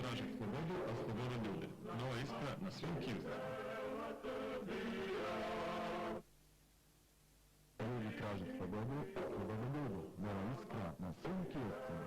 traži slobodu, a sloboda ljude. Nova Iskra na svim kioscima. Ljudi traže slobodu, a sloboda ljude. Nova Iskra na svim kioscima.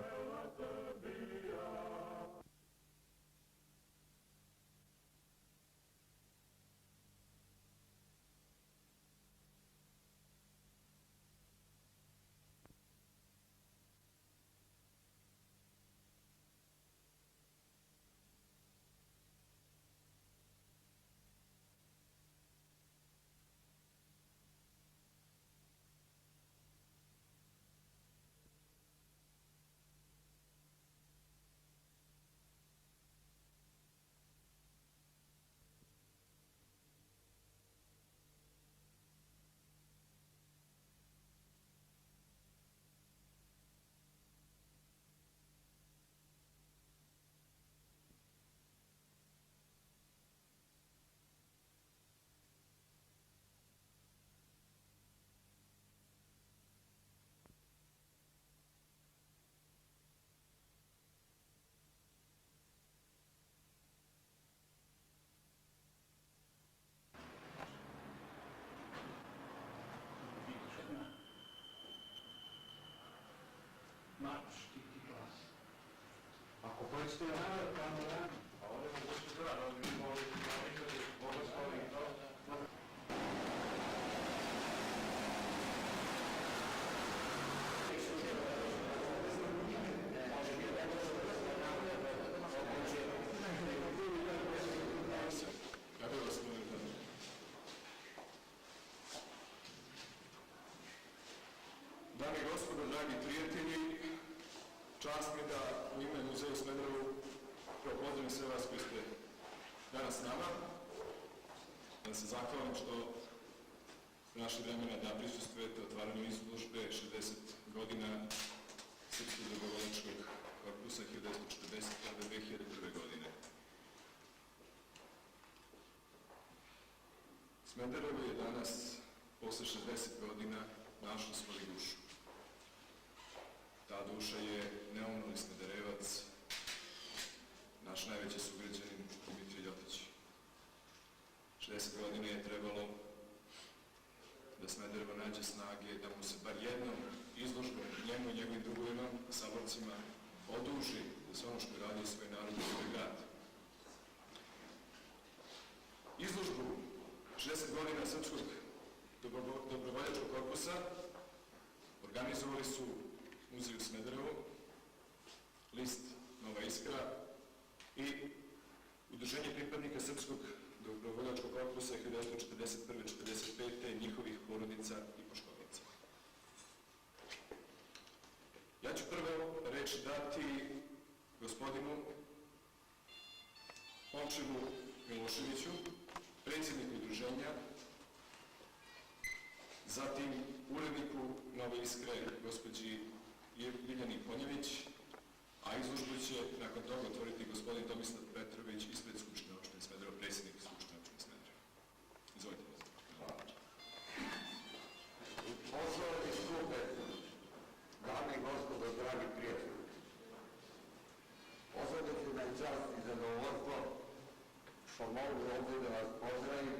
Marš, ti glas. Ako hoćete da a ovdje moguće to rada, ovdje mi ovdje bogoslovi i to. Ja bih vas molim da... Dame i gospodo, dragi prijatelji, čast mi da u ime Muzeja u Smederevu pozdravim sve vas koji ste danas s nama. Da se zahvalim što ste našli vremena da prisustvujete otvaranju izložbe 60 godina Srpskog dragovoljačkog korpusa 1941-2001. godine. Smederevo je danas, posle 60 godina, našla svoju dušu. Ta duša je neumorni Smederevac, naš najveći sugrađanin Dimitrij Ljotić. 60 godina je trebalo da Smederevo nađe snage, da mu se bar jednom izložbom njemu i njegovim drugovima, saborcima, oduži za sve ono što je radio svoj narod i svoj grad. Izložbu 60 godina Srpskog dobrovoljačkog korpusa organizovali su Muzej u Smederevu, list Nova Iskra i Udruženje pripadnika Srpskog dobrovoljačkog korpusa 1941-1945. Njihovih porodica i poškovaca. Ja ću prvo reč dati gospodinu Momčilu Miloševiću, predsjedniku udruženja, zatim uredniku Nove Iskre, gospođi Ljiljani Konjević, a izložbu će nakon toga otvoriti gospodin Tomislav Petrović ispred Skupštine opštine Smederevo, predsjednik Skupštine opštine Smederevo. Izvolite. Hvala. Poštovani skupe, dame i gospodo, dragi prijatelji, poslednici na čast i zadovoljstvo što mogu ovdje da vas pozdravim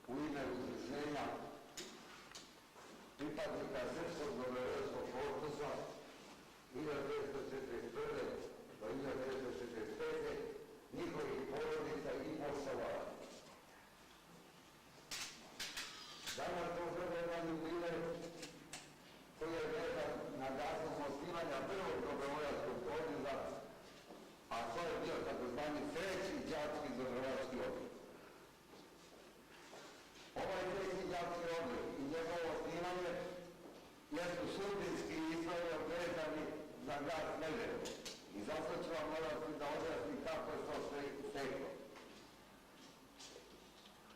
u ime udruženja pripadnika Srpskog dobrovoljačkog korpusa 1941. do 1945. njihovih porodica i poštovara. Danas pozdravljam jubilej koji je vezan na datum osnivanja prvog dobrovoljačkog korpusa, a to je bio takozvani treći đački dobrovoljački odbor. Ovaj treći đački odbor i njegovo osnivanje jesu sudbinski ispravno vezani za grad Smederevo. I zato ću vam morati da objasnim kako je to sve steklo.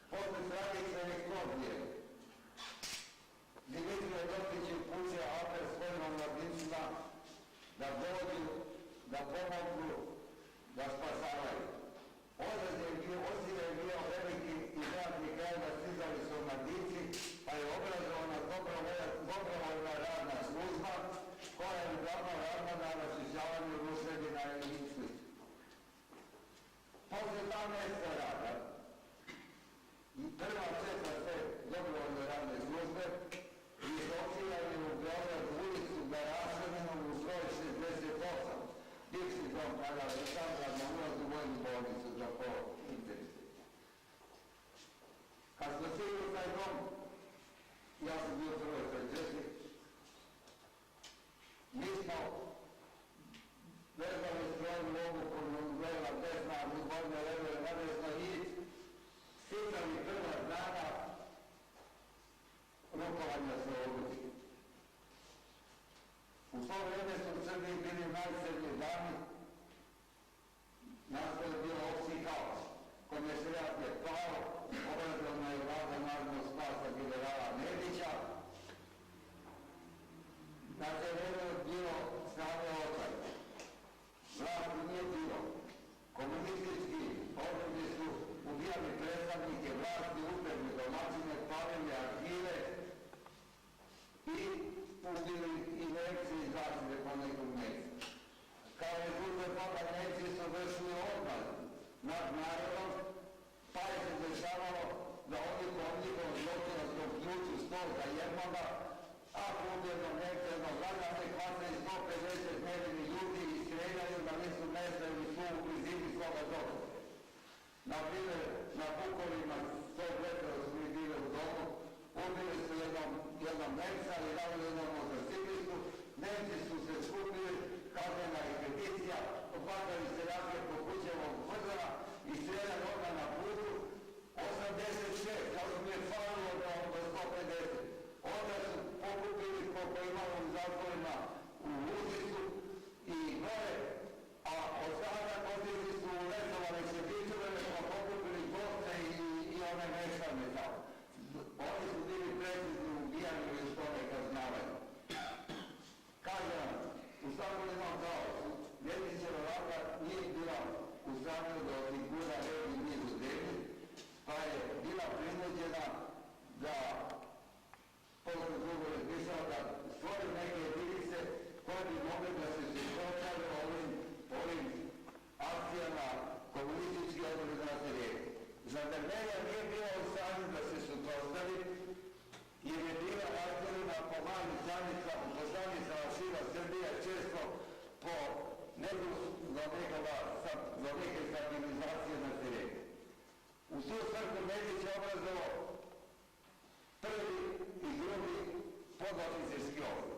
Posle tragične eksplozije Dimitrije Ljotić upućuje apel svojim omladincima da dođu, da pomognu, da spasavaju. Odziv je bio veliki i radni kraj da stizali su omladinci, pa je obrazovana dobrovoljna radna služba koja je uglavnom radna na raščišćavanju ruševina i slično. mjesta rada i prva četva sve dobrovoljne radne službe i locirani u Beogradu ulicu Barašaninu u broj 68. Bivši dom Kralja Aleksandra na ulazu u vojnu bolnicu za po interesu. Kad smo stigli u taj dom, ja sam bio prvoj predsjednik, mi smo vezali strojnu obuku, leva, desna, uzvodne, leve, nadesno i sticali prva znanja rukovanja se obuci. U to vreme su u Srbiji bili najsrednji dani, nastoje bilo opći haos. Komisarijat je pao, obrazovna je vlada narodnog spasa generala Nedića. Na terenu je bilo snage očaj. Vlasti nije bilo. Komunistički odredi su ubijali predstavnike vlasti, upravni domaćine, palili arhive i ubili i lekcije iz zaštite po nekom mjestu. Kao rezultat toga Nemci su vršili odmah nad narodom, pa je se dešavalo da oni po njihovom zločinačkom ključu sto za jednoga, a ubjednom Nemca jednog vlada se hvataju 150 nevini ljudi i streljaju da nisu nestali su u blizini svoga doma. Na primjer, na Bukovima 100 metara su mi bili u domu, ubili su jednom Nemca i dali jednom motociklistu, Nemci su se skupili, kaznena ekspedicija, opakali se rake po kućevom Vrzana i streljali odmah na putu, 86, kao su mi je falilo do 150. Onda su pokupili koliko imamo u zatvorima u Užicu i gore, a ostatak otišli su u Lesovane Šepićove, pa pokupili goste i one mešane tamo. Oni su bili precizni u ubijanju i što ne kažnjavaju. Kažem vam, u svakodnevnom kaosu, Nedićeva vlada nije bila u stanju da osigura red i mir u zemlji, pa je bila prinuđena da posle drugo razmišljala da stvori neke jedinice koje bi mogli da se suprotstave ovim akcijama komunistički organizacije rijeke. Žandarmerija nije bila u stanju da se suprotstavi jer je bila razdeljena po malih zanicama šiva Srbije često po za neke stabilizacije na terenu. U tu svrhu Nedić je obrazovao prvi i drugi podoficirski okvir.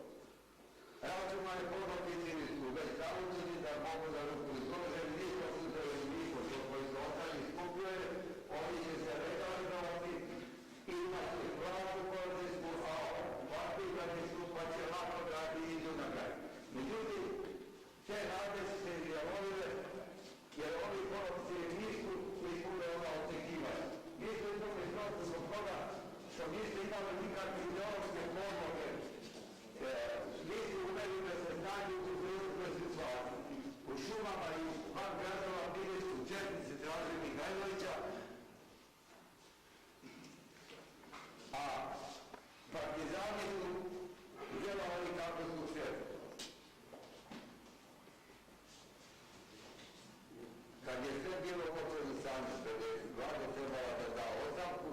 Računao je podoficiri su već naučeni da mogu da ruku izloženi, nisu uzeli niko koji su ostali skupljuje, oni će se legalizovati i imati pravu korisku, a vatirani su pa će lako gradi i idu na kraj. Međutim, te nade su se izjavovile jer ovi podoficiri nisu ispune ona očekivanja. Nisu ispune snosu zbog toga što nisu imali nikakve ideološke podloge, nisu umeli da se znaju u trenutnoj situaciji. U šumama i van gradova bili su četnici Draže Mihajlovića, a partizani su djelovali kako su htjeli. Kad je sve bilo počeli sami, vlada trebala da da ostavku,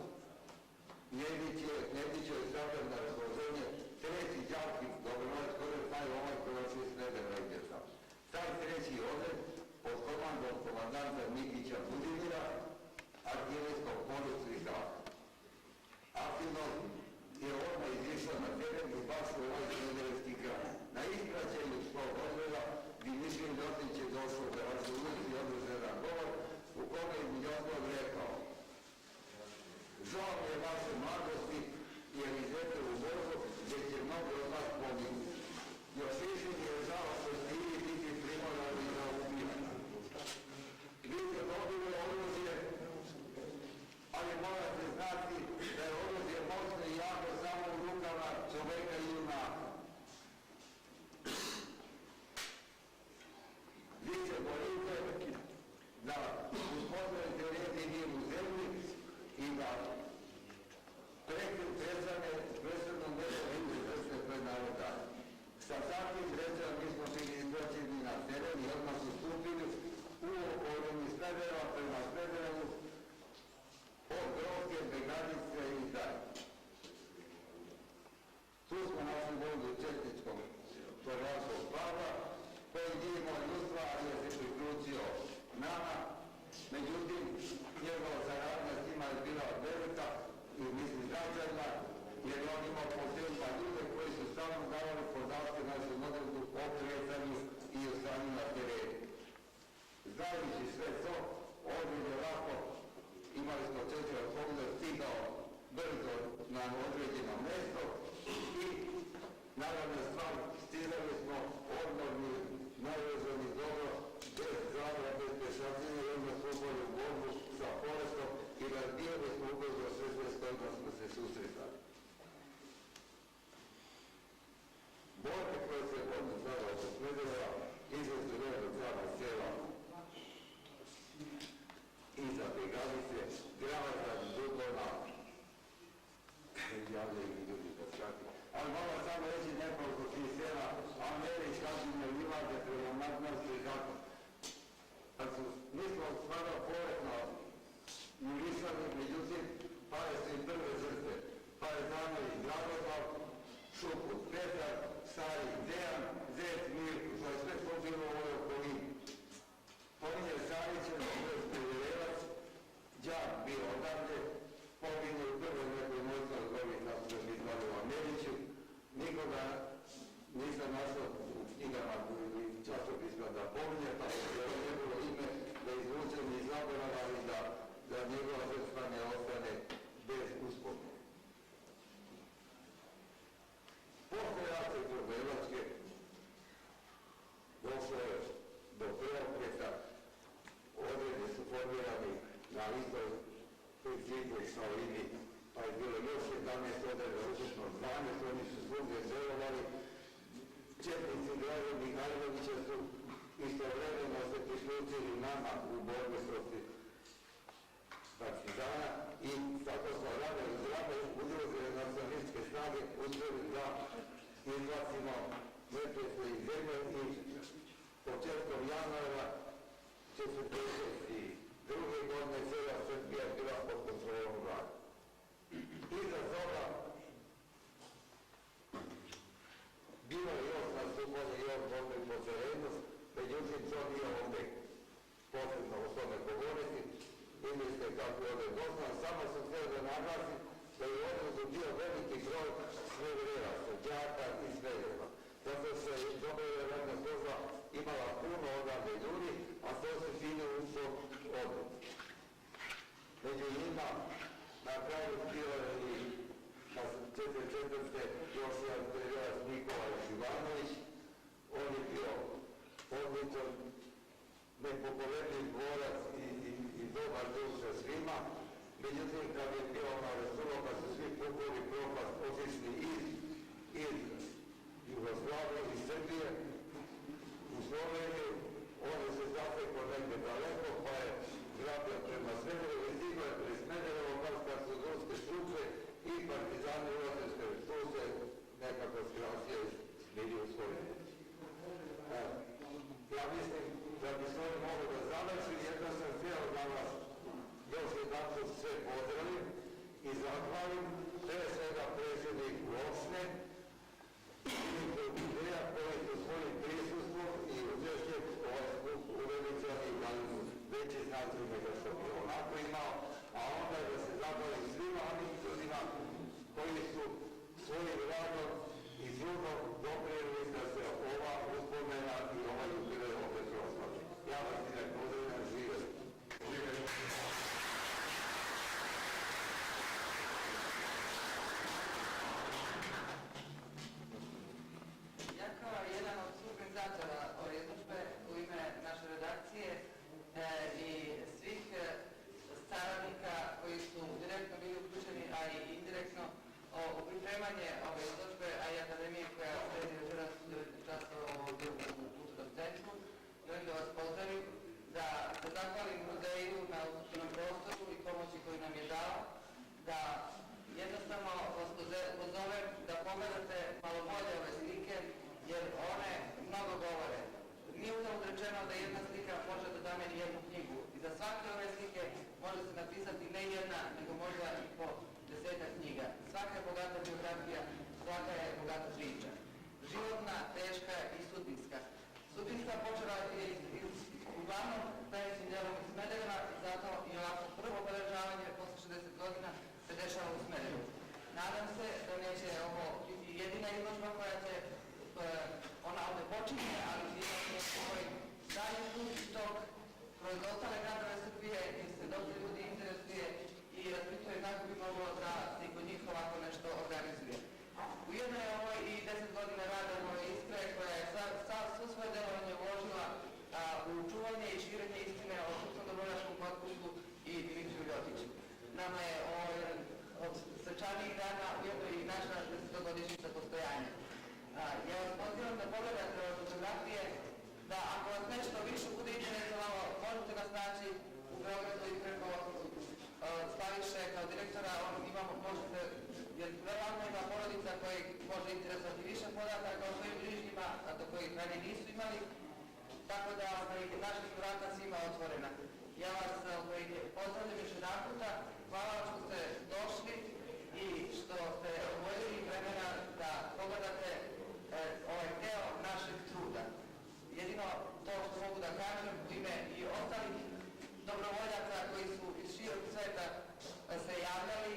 Nedić je stavio na razloženje treći đački dobrovoljac koji znaju ovaj koji još je slede negdje sam. Taj treći odred pod komandom komandanta Mikića Budimira, artilejskog policu i zaka. Aktivno je odmah izišao na teren i baš u ovoj Smederevski kraj. Na ispraćenju svog odreda Dimitrij Ljotić je došao da vas ulici održan govor u kome je Miljotlov rekao: žao mi je vaše mladosti jer idete u borbu gdje će mnogo od vas poginuti. Još više mi je žao što ste i vi biti primorali za ubijanje. Vi ste dobili oružje, ali morate znati da je oružje moćno i jako samo u rukama čoveka i junaka. Vi se borite da uspostavite red i mir u zemlji i da predstavnom mjesto ljudi vrste pred naroda. Sa takvim vrećama mi smo bili izbačeni na teren i odmah su stupili u okolini Smedera prema Smederevu Međutim, njegova saradnja s njima je bila velika i mislim značajna, jer je on imao posebna ljude koji su stalno davali podatke na odredu o kretanju i o stanju na terenu. Znajući sve to, ovdje je lako, imali smo 4 pogleda, stigao brzo na određeno mjesto i naravno stvar, stizali smo odmorni, navezani dobro, bez zavra, bez pešacine, jedno slobodno u borbu sa porestom i razbijali smo ubrzo sve s kojima smo se susretali. Borbe koje se odnosala od Smedereva, izvezu redom Zava sela, iza Begalice, Gravaza, Dubona, javljaju ljudi da skati. Ali moram samo reći nekoliko tih sela, Američka, Milaze, prema Magnarstvu i tako. Mi smo stvarno poretno ulisali, međutim, pale su i prve žrtve. Parezanović, Dragoslav, Šuput, Petar, Stari, Dejan, Zec, Mirko, što je sve pobilo u ovoj okolini. Pominje Savićem, Preverevac, Đak bio odavde, pominje u prvoj nekoj mojstvom zbovi, kako se mi zvali u Ameriću. Nikoga nisam našao u knjigama ili časopisma da pominje, pa je njegovo ime da izvučem iz zaborava i da njegova žrtva ne ostane bez uspomene. Posle Race Trgovačke došlo je do preokreta, odredi su formirani na istoj principu i slavini, pa je bilo još 11 odreda, ukupno 12, oni su svugdje delovali. Četnici Draže Mihajlovića su istovremeno se priključili nama u borbi protiv partizana i tako smo rade udružene nacionalističke snage uspjeli da izglasimo neprijatelje iz zemlje i početkom januara 1942. godine cijela Srbija je bila pod kontrolom vlade. Iza toga bilo je još nastupanje i još borbe po terenu, međutim to nije ovdje potrebno o tome govoriti. Vidjeli ste kako je ovdje Bosna, samo sam htio da naglasim da je u odnosu bio veliki broj Smederevaca, Đaka i Smedereva. Zato se Dobroje radna služba imala puno odavde ljudi, a to se fine usto ovdje. Među njima na kraju bio je i na 44. još jedan Smederevac Nikola Ivanović. On je bio odličan, nepokolebljiv dvorac i dobar drug sa svima. Međutim, kad je bio na Rasulo, kad su svi pukovi propast otišli iz Jugoslavije i Srbije u Sloveniju, on je se zatekao negdje daleko, pa je grabio prema Smederevu i stigao je pre Smederevo, kad su ruske trupe i partizani ulazeske, tu se nekako skrasio i smirio u Sloveniju. Ja mislim da bi se ovdje moglo da završim, jedno sam htio da vas još jedanput sve pozdravim i zahvalim pre svega predsjedniku opštine ideja koji su svojim prisustvom i učešćem ovaj skup uveličani i dali mu veći značaj nego što bi onako imao, a onda da se zahvalim svima onim ljudima koji su svojim radom i trudom doprinijeli da se ova uspomena i ovaj jubilej opet proslavi. Ja vas i nek pozdravljam, živjeli. Ja kao jedan od organizatora ove izložbe u ime naše redakcije i svih saradnika koji su direktno bili uključeni, a i indirektno u pripremanje ove izložbe, a i akademije koja sredi večeras často ovdje u Kulturnom centru, želim da vas pozdravim, da se zahvalim muzeju na ustupljenom prostoru i pomoći koju nam je dao, da jednostavno vas pozovem da pogledate malo bolje ove slike, jer one mnogo govore. Nije uzalud rečeno da jedna slika može da zameni jednu knjigu. I za svake ove slike može se napisati ne jedna, nego možda i po 10 knjiga. Svaka je bogata biografija, svaka je bogata priča. Životna, teška i sudbinska. Sudbinska počela je uglavnom najvećim djelom iz Smedereva, dana ujedno i naša 10-godišnjica postojanja. Ja vas pozivam da pogledate ove fotografije, da ako vas nešto više bude interesovalo, možete nas naći u Beogradu i preko Slaviše kao direktora, možete, jer verovatno ima porodica koji može interesovati više podataka o svojim bližnjima, a do kojih ranije nisu imali, tako da naša su vrata svima otvorena. Ja vas pozdravljam još jedan puta, hvala vam što ste došli i što ste odvojili vremena da pogledate ovaj deo našeg truda. Jedino to što mogu da kažem u ime i ostalih dobrovoljaca koji su iz širog sveta se javljali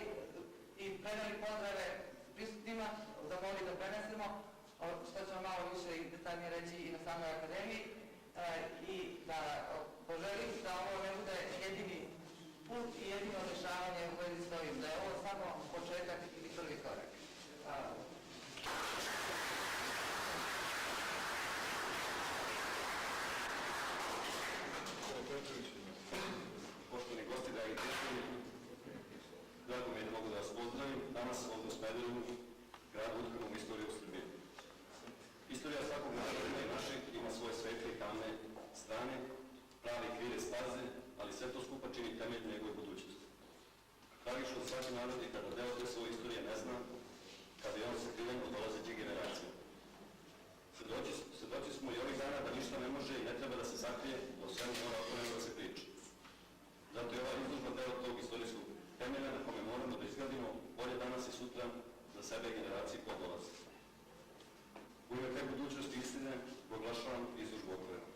i preneli pozdrave prisutnima, zamoli da prenesemo, što ćemo malo više i detaljnije reći i na samoj akademiji, i da poželim da ovo ne bude jedini put i jedino dešavanje u vezi s ovim, da je ovo samo početak ili prvi korak. Hvala. Poštovani gosti, dragi prijatelji, drago mi je da mogu da vas pozdravim danas ovdje u Smederevu, gradu utkanom istoriju u Srbiji. Istorija svakog naroda i našeg ima svoje svetle i tamne strane, prave i krive staze, ali sve to skupa čini temelj njegove budućnosti. Tragično svaki narod je kada deo te svoje istorije ne zna, kada je on sakriven od dolazećih generacija. Svedoci smo i ovih dana da ništa ne može i ne treba da se sakrije, da o svemu mora otvoreno da se priča. Zato je ova izložba deo tog istorijskog temelja na kome moramo da izgradimo bolje danas i sutra za sebe i generacije koje dolaze. U ime te budućnosti istine proglašavam izložbu otvorenu.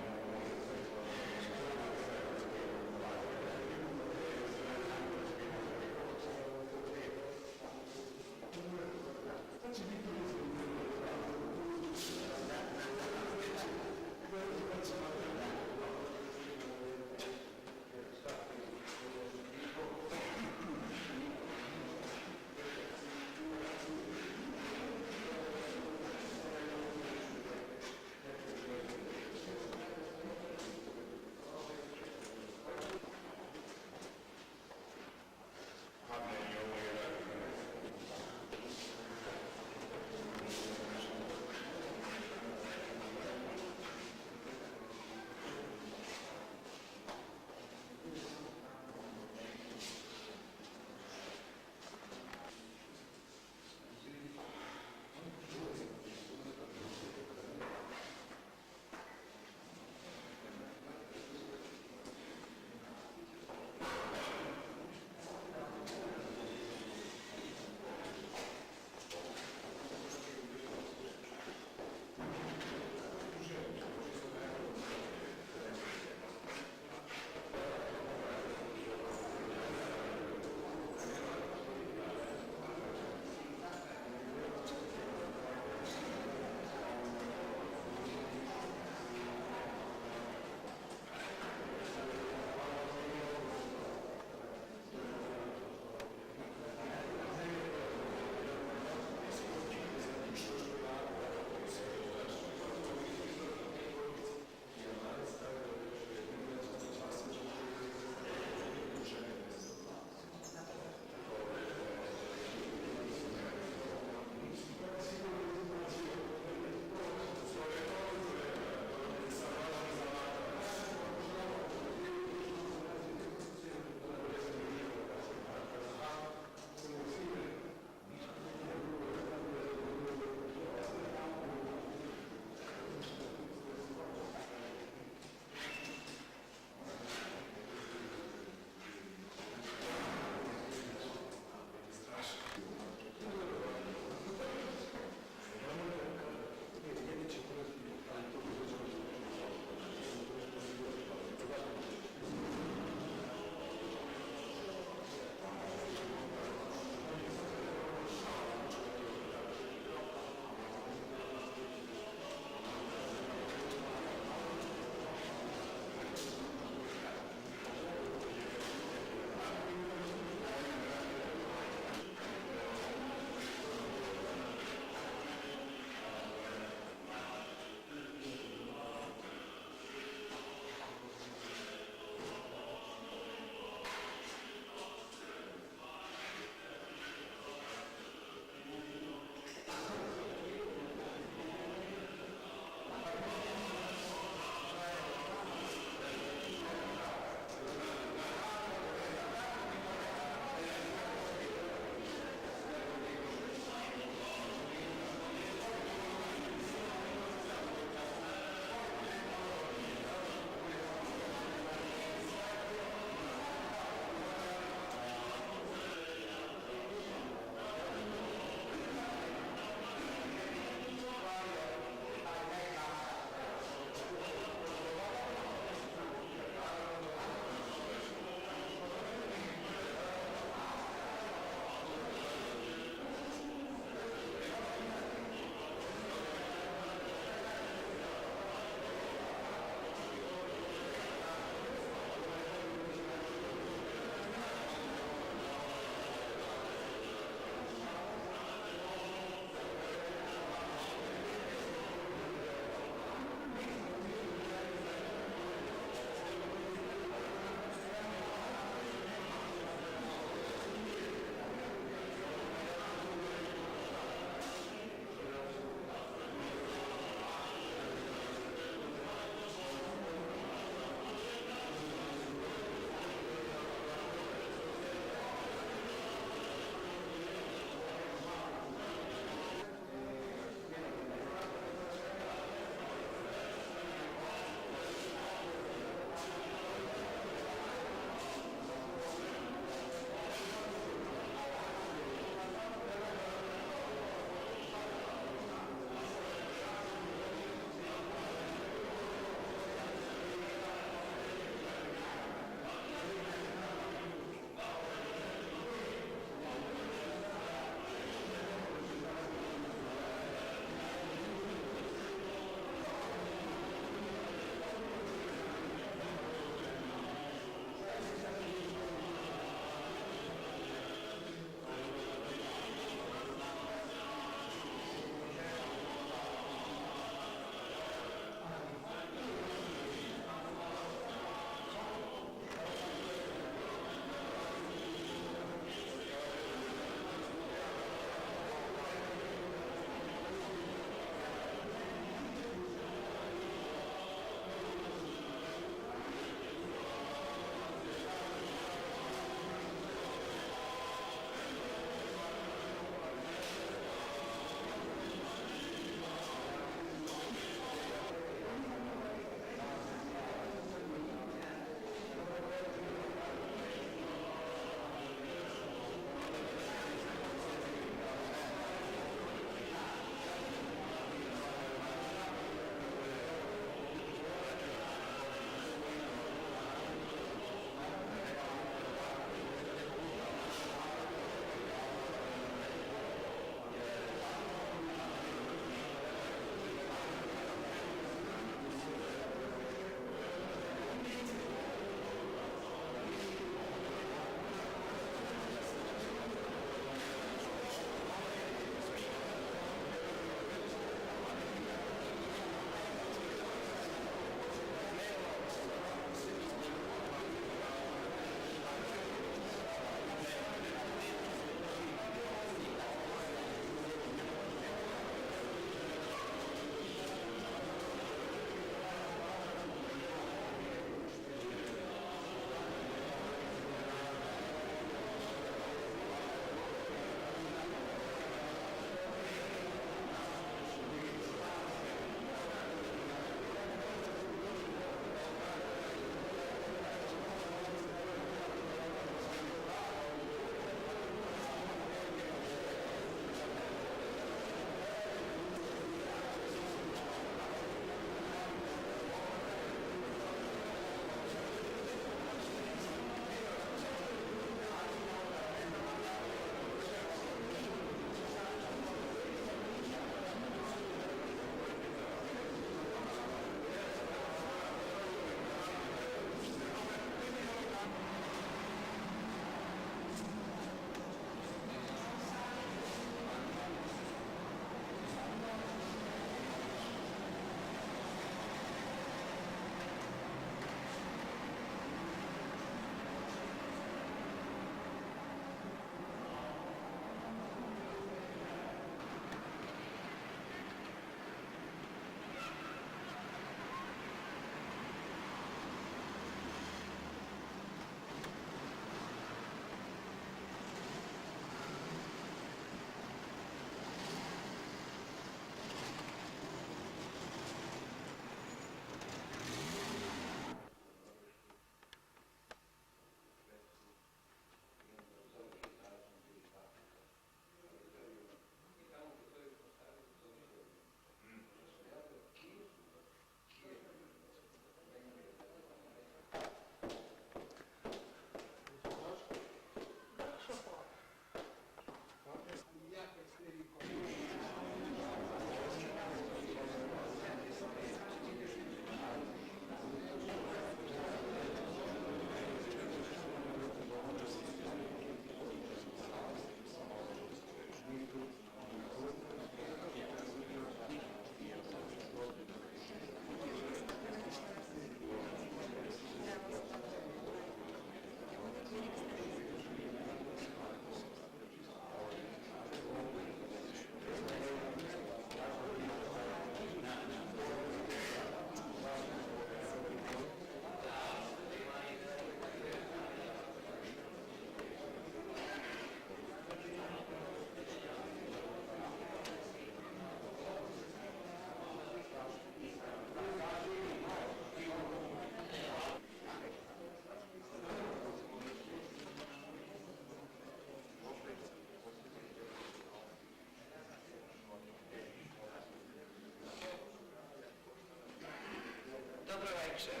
Dobro večer.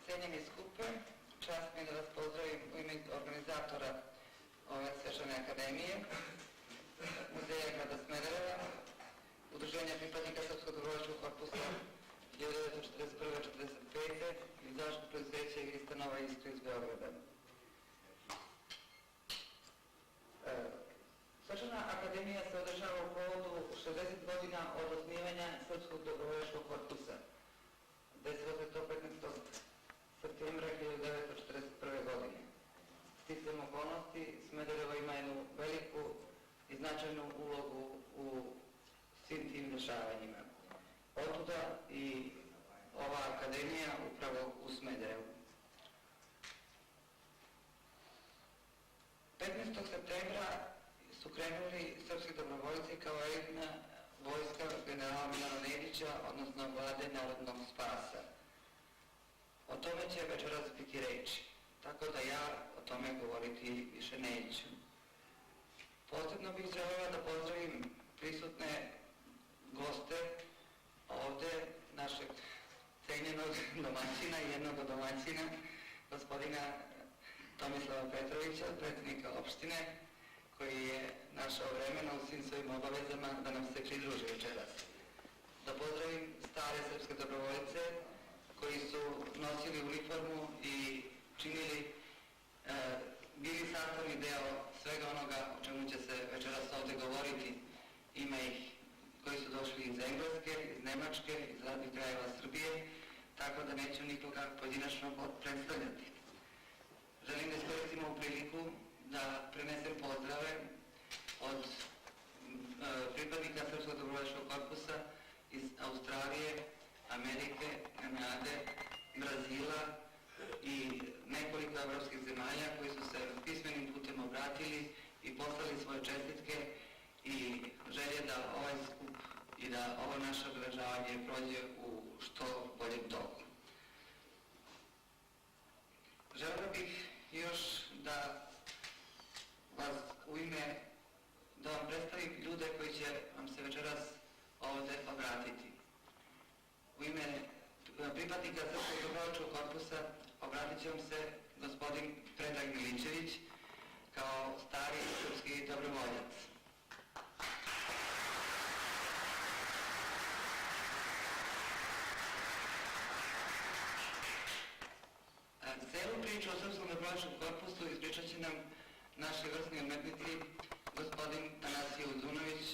Cijenjeni skupe, čast mi je da vas pozdravim u ime organizatora ove svečane akademije, Muzeja grada Smedereva, Udruženja pripadnika Srpskog dobrovoljačkog korpusa 1941-1945 i zaštitnog preduzeća Igri stanova Iskra iz Beograda. Svečana akademija se održava u povodu 60 godina od osnivanja Srpskog dobrovoljačkog korpusa. Desilo se to 15. septembra 1941. godine. Sticajem okolnosti, Smederevo ima jednu veliku i značajnu ulogu u svim tim dešavanjima. Otuda i ova akademija upravo u Smederevu. 15. septembra su krenuli srpski dobrovoljci kao elitna vojska generala Milana Nedića, odnosno Vlade narodnog spasa. O tome će večeras biti reči, tako da ja o tome govoriti više neću. Posebno bih želela da pozdravim prisutne goste ovde, našeg cenjenog domaćina i jednog od domaćina, gospodina Tomislava Petrovića, predsjednika opštine, koji je našao vremena u svim svojim obavezama da nam se pridruži večeras. Da pozdravim stare srpske dobrovoljce koji su nosili uniformu i činili, bili sastavni deo svega onoga o čemu će se večeras ovde govoriti. Ima ih koji su došli iz Engleske, iz Nemačke, iz raznih krajeva Srbije, tako da neću nikoga pojedinačno predstavljati. Želim da iskoristimo ovu priliku da prenesem pozdrave od pripadnika Srpskog dobrovoljačkog korpusa iz Australije, Amerike, Kanade, Brazila i nekoliko evropskih zemalja koji su se pismenim putem obratili i poslali svoje čestitke i želje da ovaj skup i da ovo naše obeležavanje prođe u što boljem toku. Želeo bih još da vas u ime, da vam predstavim ljude koji će vam se večeras ovde obratiti. U ime pripadnika Srpskog dobrovoljačkog korpusa obratit će vam se gospodin Predrag Milićević kao stari srpski dobrovoljac. Celu priču o Srpskom dobrovoljačkom korpusu ispričat će nam naši vrsni umetnici, gospodin Tanasije Uzunović,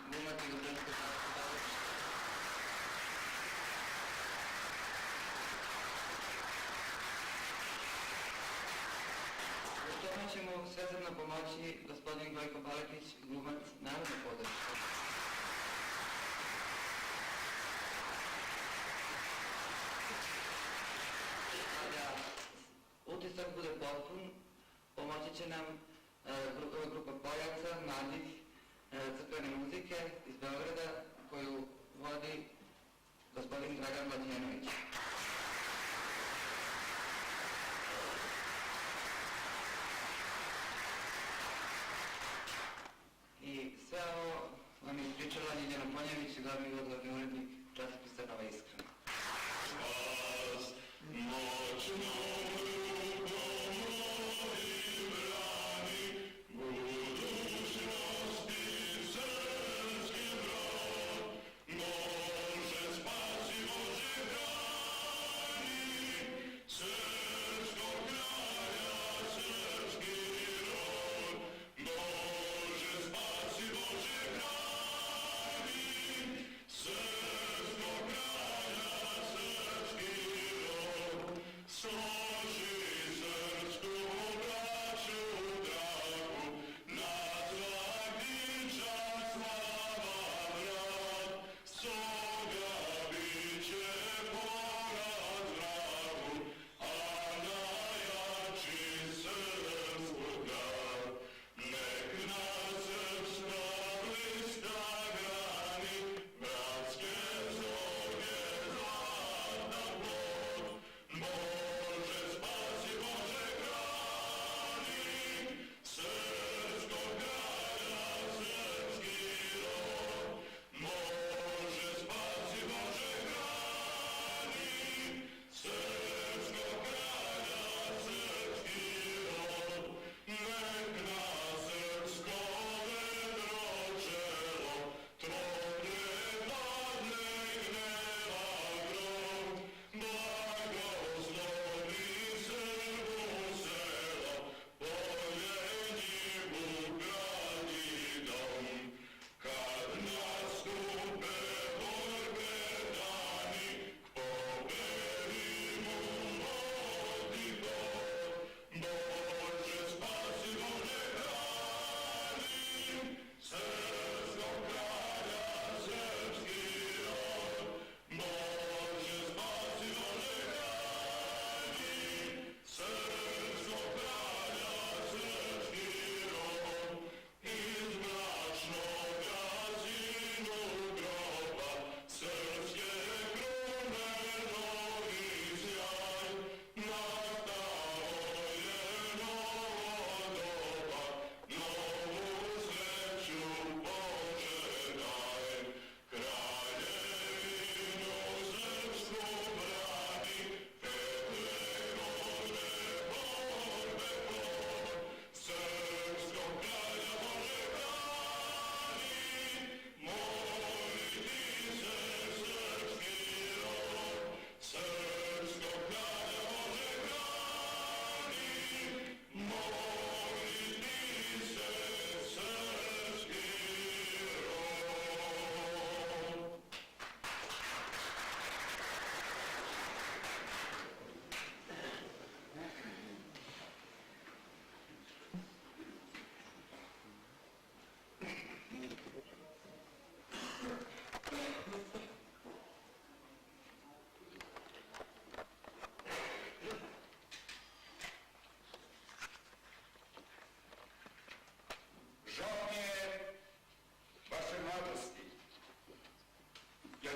glumac i Jugoslavijsko kazalište. U tome će mu svesrdno pomoći gospodin Gojko Baletić, glumac Narodnog pozorišta. Utisak bude potpun, pomoći će nam grupa poljaca, mladih crkvene muzike iz Beograda koju vodi gospodin Dragan Vladimenović. I sve ovo vam je ispričala Ljiljana Ponjević, glavni i odgovorni urednik časopisa Nova Iskra. Srpskog kraja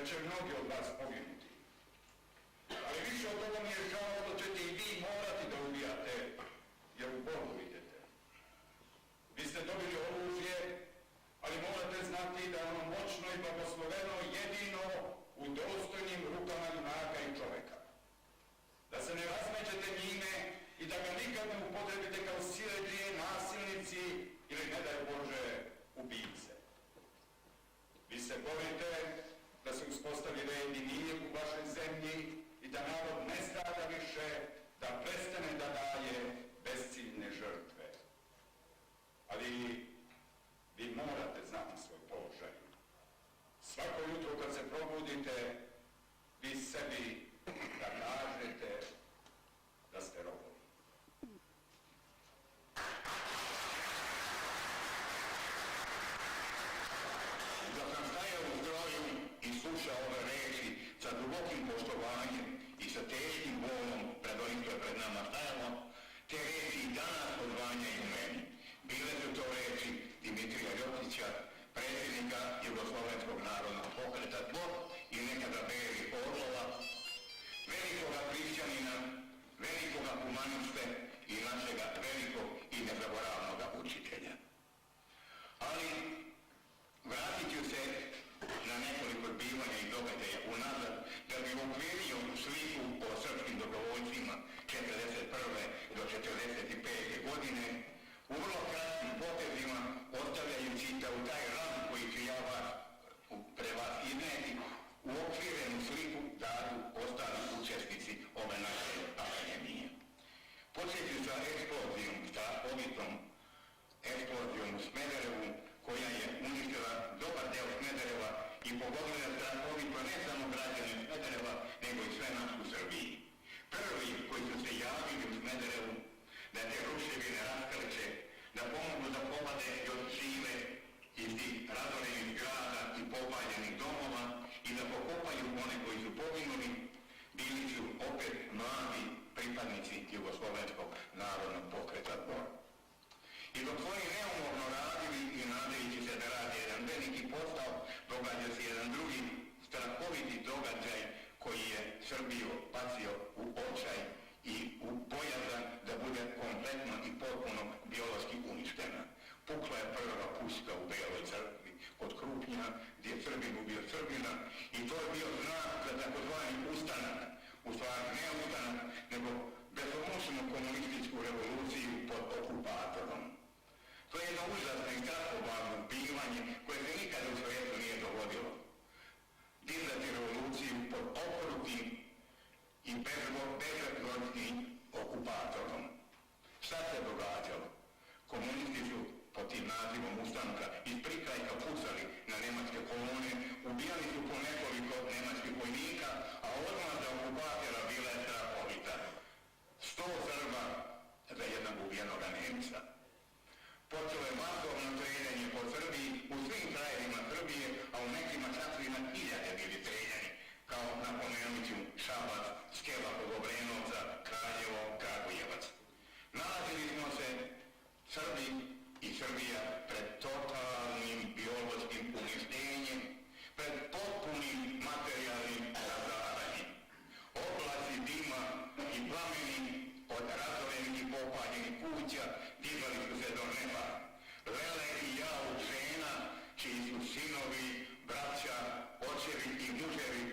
će mnogi od vas poginuti. Ali više od toga mi je žao da ćete i vi morati da ubijate, jer u Bogu idete. Vi ste dobili oružje, ali morate znati da je ono moćno i blagosloveno jedino u dostojnim rukama junaka i čoveka. Da se ne razmećete njime i da ga nikad ne upotrebite kao siledžije, nasilnici ili, ne daj Bože, ubice. Vi se borite da se uspostavi red i mir u vašoj zemlji i da narod ne strada više, da prestane da daje besciljne žrtve. Ali vi morate znati svoj položaj. Svako jutro kad se probudite, vi sebi da kažete da ste robovi. Da sam stajao u stroju i slušao ove reči sa dubokim poštovanjem i sa teškim bolom pred onim što je pred nama stajalo, te reči i danas odvanjaju meni. Bile su to reči Dimitrija Ljotića, predsjednika Jugoslovenskog narodnog pokreta Zbor i nekada Beri Orlova, velikoga hrišćanina, velikoga humaniste i našega velikog i nezaboravnoga učitelja. Ali vratit ću se na nekoliko zbivanja i događaja unazad da bi uokvirio sliku o srpskim dobrovoljcima 1941. do 1945. godine u vrlo kratkim potezima, ostavljajući da u taj ram koji ću ja pre vas izneti uokvirenu sliku dadu ostali učesnici ove naše akademije. Počeću sa eksplozijom, strahovitom eksplozijom u Smederevu, koja je uništila dobar deo Smedereva i pogodila strahovito ne samo građane Smedereva, nego i sve nas u Srbiji. Prvi koji su se javili u Smederevu da te ruševine raskaleće, da pomogu da povade još žive iz tih razorenih grada i popaljenih domova i da pokopaju one koji su poginuli, bili su opet mladi pripadnici Jugoslovenskog narodnog pokreta Zbor. I dok oni neumorno radili i nadajući se da radi jedan veliki posao, događa se jedan drugi strahoviti događaj koji je Srbiju bacio u očaj i u bojazan da bude kompletno i potpuno biološki uništena. Pukla je prva puška u Beloj crkvi kod Krupnja, gdje je Srbin ubio Srbina i to je bio znak za takozvani ustanak, u stvari ne ustanak, nego besomučnu komunističku revoluciju pod okupatorom. To je jedno užasno i strahovalno bivanje koje se nikada u svijetu nije dogodilo. Dizati revoluciju pod okrutim i bezrazložnim okupatorom. Šta se događalo? Komunisti su pod tim nazivom ustanka iz prikrajka pucali na nemačke kolone, ubijali su po nekoliko nemačkih vojnika, a odmah za okupatora bila je strahovita. 100 Srba za jednog ubijenoga Nemca. Počelo je masovno streljanje po Srbiji u svim krajevima Srbije, a u nekima čak i na hiljade bili streljani, kao napomenut ću Šabac, Skela kod Obrenovca, Kraljevo, Kragujevac. Nalazili smo se Srbi i Srbija pred totalnim biološkim uništenjem, pred potpunim materijalnim razaranjem. Oblaci dima i plameni od razorenih i popaljenih kuća dizali su se do neba. Lele i javu žena, čiji su sinovi, braća, očevi i muževi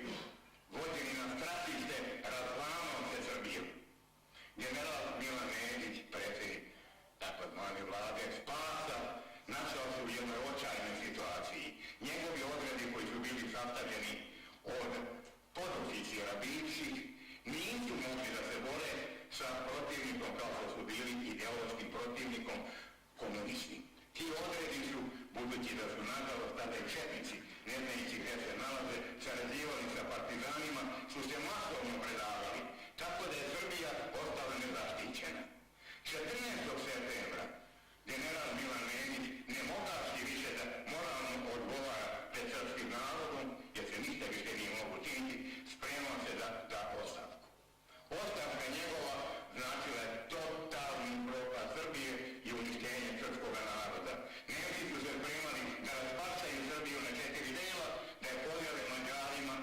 vođeni na stratište, razvano se Srbijom. General Milan Nedić, predsjednik takozvane vlade Spasa, našao se u jednoj očajnoj situaciji. Njegovi odredi koji su bili sastavljeni od podoficira bivših nisu mogli da se bore sa protivnikom kao što su bili ideološkim protivnikom komunisti. Ti odredi su, budući da su nažalost tada i četnici, ne znajući gdje se nalaze, sarađivali sa partizanima, su se masovno predavali, tako da je Srbija ostala nezaštićena. 14. septembra general Milan Nedić, ne mogavši više da moralno odgovara pred srpskim narodom, jer se ništa više nije mogu činiti, spremao se da da ostavku. Ostavka njegova značila je totalni propad Srbije i uništenje srpskog naroda. Nemci su se spremali da rasparčaju Srbiju na 4 dela, da je podijele Mađarima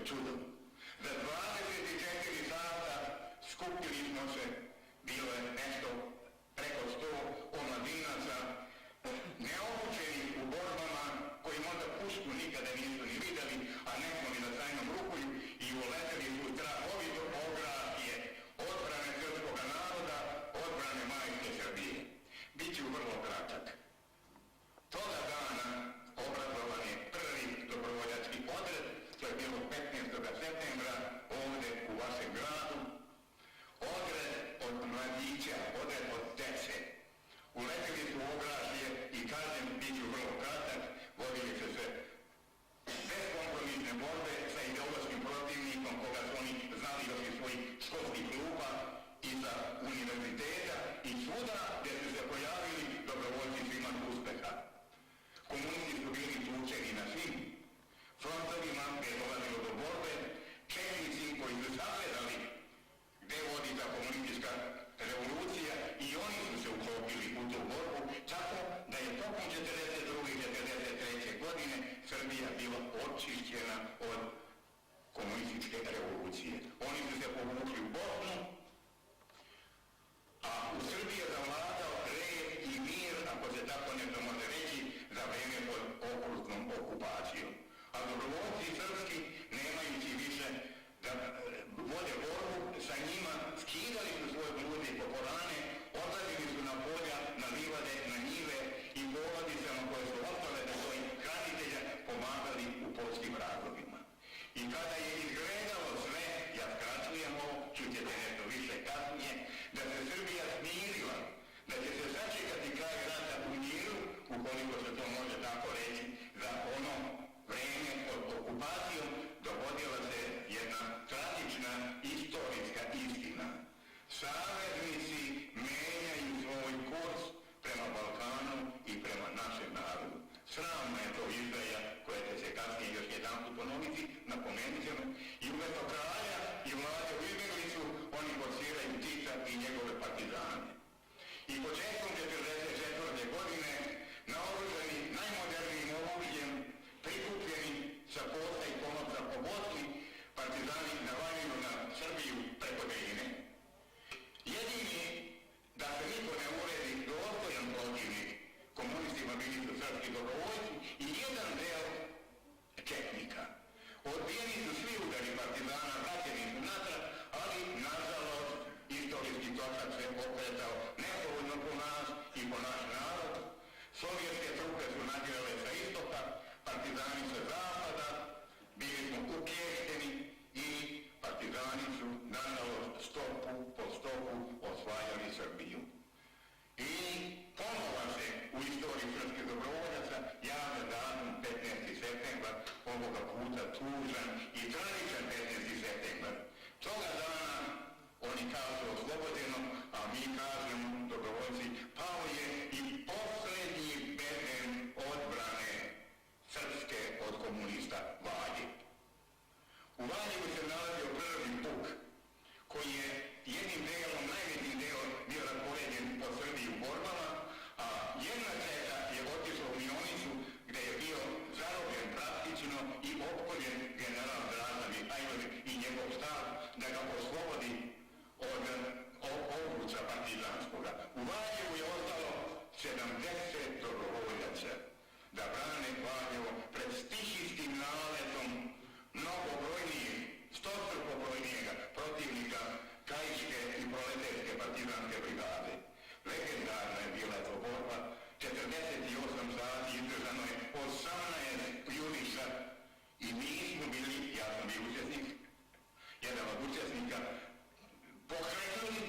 je čudo. Za 24 sata skupili smo se, bilo je nešto preko 100 omladinaca, neobučenih u borbama, koji možda pušku nikada nisu ni vidjeli, a nekmo ni na tajnom rukuju i uleteli su strahovito ograšje odbrane srpskog naroda, odbrane majke Srbije. Biću vrlo kratak. Toga dana obrazovan je prvi dobrovoljački odred, to je bilo 15. septembra ovdje u vašem gradu. Odred od mladića, odred od dece. Uletili su u ograšje i kažem, bit ću vrlo kratak, vodili se sve beskompromisne borbe sa ideološkim protivnikom koga su oni znali još iz svojih školskih kluba i sa univerziteta i svuda gdje su se pojavili dobrovoljci svima uspeha. Komunisti su bili tučeni na svim frontovima gdje je dolazilo do borbe, četnici koji su sagledali gdje vodi ta komunistička revolucija i oni su se uklopili u tu borbu, tako da je tokom 1942. i 1943. godine Srbija bila očišćena od komunističke revolucije. Oni su se povukli u Bosnu, a u Srbiji je zavladao red i mir, ako se tako nešto može reći, za vreme pod okrutnom okupacijom. A dobrovoljci srpski, nemajući više da vode borbu, sa njima skidali su svoje blude po Korane, odlazili su na polja, na livade, na njive i porodicama koje su ostale da svojih hranitelja pomagali u polskim razlogima. I kada je izgledalo sve, ja skraćujem ovo, čućete nešto više kasnije, da se Srbija smirila, da će se sačekati kraj rata u miru, ukoliko se to može tako reći, za ono vreme pod okupacijom dogodila se jedna tragična istorijska istina. Saveznici menjaju svoj kurs prema Balkanu i prema našem narodu. Sramna je to izdaja koja će se kasnije još jedanput ponoviti, napomenut ćemo, i umjesto kralja i vlade u izbjeglicu oni forsiraju Tita i njegove partizane. I početkom 1944. godine naoružani najmodernijim oružjem, prikupljeni sa posta i pomoća po Bosni, partizani navaljuju na Srbiju preko Drine. Jedini da se niko ne uredi dostojan protivnik, komunistima bili su srpski dobrovoljci i jedan deo četnika. Odbijeni su svi udari partizana, vraćeni su natrag, ali nažalost istorijski točak se okretao nepovoljno po nas i po naš narod. Sovjetske trupe su nagirale sa istoka, partizani sa zapada, bili smo ukješteni i partizani su nažalost stopu po stopu osvajali Srbiju. I ponova se u istoriji srpskih dobrovoljaca javlja datum 15. septembar, ovoga puta tužan i tragičan 15. septembar. Toga dana oni kažu oslobodeno, a mi kažemo dobrovoljci, pao je i posljednji beden odbrane srpske od komunista Valje. U Valjevu se nalazio prvi puk koji je jednim delom, najvećim delom bio raspoređen po Srbiji u borbama, a jedna četa je otišla u Mionicu gdje je bio zarobljen praktično i opkoljen general Draža Mihajlović i njegov štab da ga oslobodi od obuća partizanskoga. U Valjevu je ostalo 70 dobrovoljaca da brane Valjevo pred stihijskim naletom mnogo brojnijih, stostruko brojnijega protivnika Krajiške i Proleterske partizanske brigade. Legendarna je bila to borba, 48 sati izdržano je 18 juriša i mi smo bili, ja sam bio učesnik, jedan od učesnika, pokrenuli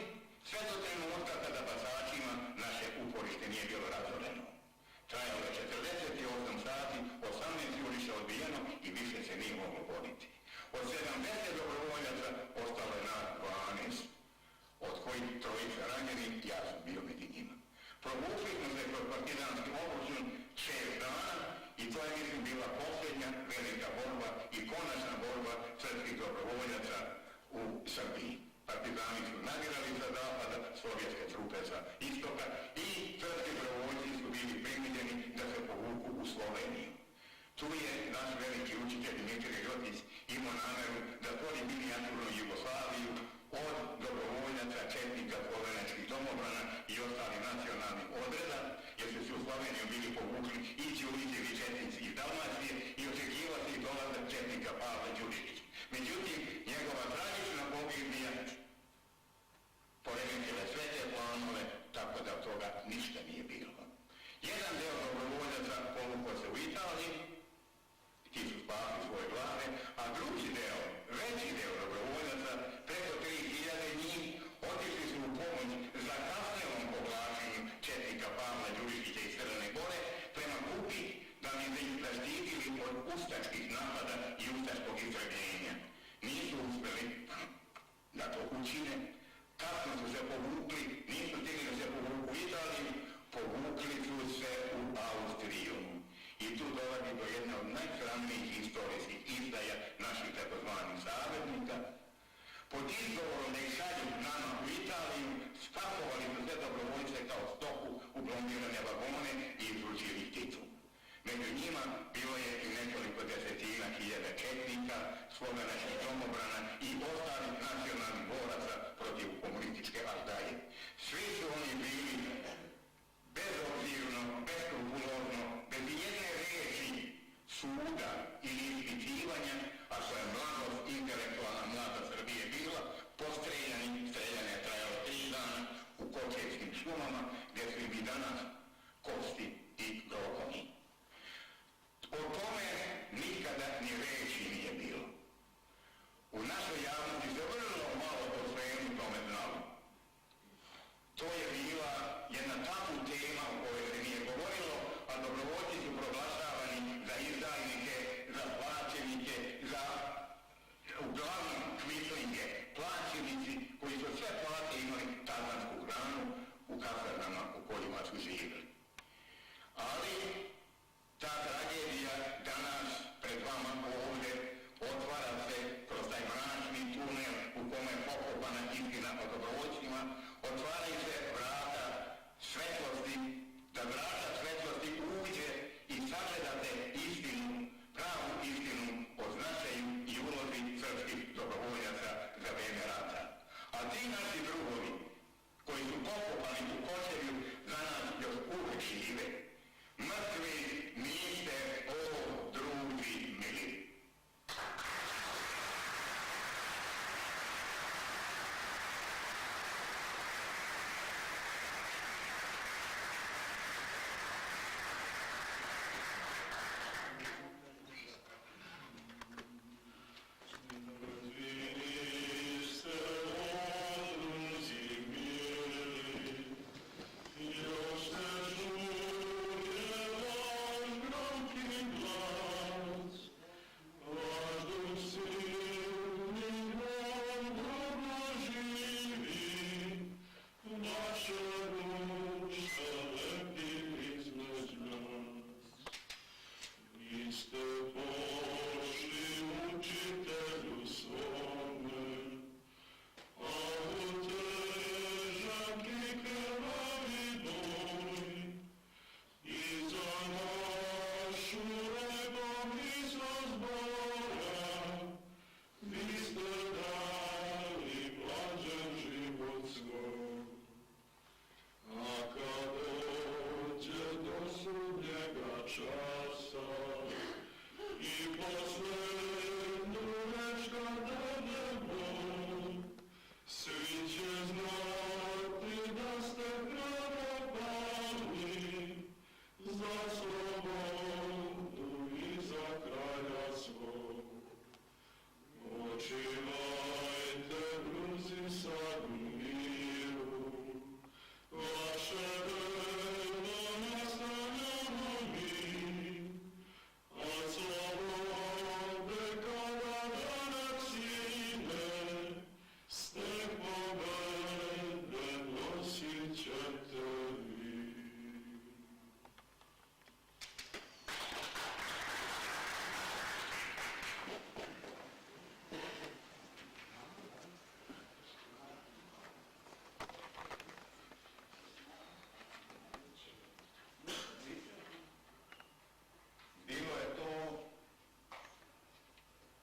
sve do trenutka kada basačima naše uporište nije bilo razoreno. Trajalo je 48 sati, 18 juriša odbijeno i više se nije moglo boriti. Od 70 dobrovoljaca ostalo je nas 12, od kojih trojica ranjeni, ja sam bio među njima. Provukli smo se kroz partizanski obračun 6 dana i to je mislim bila posljednja velika borba i konačna borba srpskih dobrovoljaca u Srbiji. Partizani su nagirali sa zapada, sovjetske trupe sa istoka i srpski dobrovoljci su bili primiljeni da se povuku u Sloveniju. Tu je naš veliki učitelj Dimitrije Ljotić imao nameru da stvori minijaturnu Jugoslaviju od dobrovoljaca, četnika, slovenačkih domobrana i ostalih nacionalnih odreda, jer su se u Sloveniju bili povukli i Ćulićevi četnici iz Dalmacije i očekivao se i dolazak četnika Pavla Đurišića. Međutim, njegova tragična pogibija poremetila sve te planove, tako da od toga ništa nije bilo. Jedan deo dobrovoljaca povukao se u Italiji, ti su spasili svoje glave, a drugi deo, veći deo dobrovoljaca, preko 3000 njih, otišli su u pomoć zakasnelom povlačenju četnika Pavla Đurišića iz Crne Gore prema Kupi, da bi ih zaštitili od ustaških napada i ustaškog istrebljenja. Nisu uspjeli da to učine, kasno su se povukli, nisu stigli da se povuku u Italiju, povukli su se u Austriju. I tu dolazi do jedne od najsramnijih historijskih izdaja naših takozvanih saveznika. Pod izgovorom da ih šalju nama u Italiju, spakovali su sve dobrovoljce kao stoku u blondirane vagone i izručili ih Titu. Među njima bilo je i nekoliko desetina hiljada četnika, slovenačkih domobrana i ostalih nacionalnih boraca protiv komunističke Ardaje. Svi su oni bili bezobzirno, beskrupulozno, bez jedne riječi suda ili ispitivanja, a što je mladost, intelektualna mlada Srbije bila, postreljani, streljane je trajalo 3 dana u Kočevskim šumama, gdje su im i danas kosti i grobovi. O tome nikada ni reči nije bilo. U našoj javnosti se vrlo malo po svemu tome znalo. To je bila jedna tabu tema o kojoj se nije govorilo, a dobrovoljci su proglašavani za izdajnike, za plaćenike, za uglavnom kvislinge, plaćenici koji su sve plate imali tazansku hranu u kasarnama u kojima su živjeli. Ali ta tragedija danas pred vama ovdje otvara se kroz taj mračni tunel u kome je pokopana istina o dobrovoljcima, otvaraju se vrata svetlosti, da vrata svetlosti uđe i sagledate istinu, pravu istinu o značaju i ulozi srpskih dobrovoljaca za vrijeme rata. A ti naši drugovi koji su pokopani u Kočevju za nas još uvijek žive. Mrtvi niste, o drugi mili.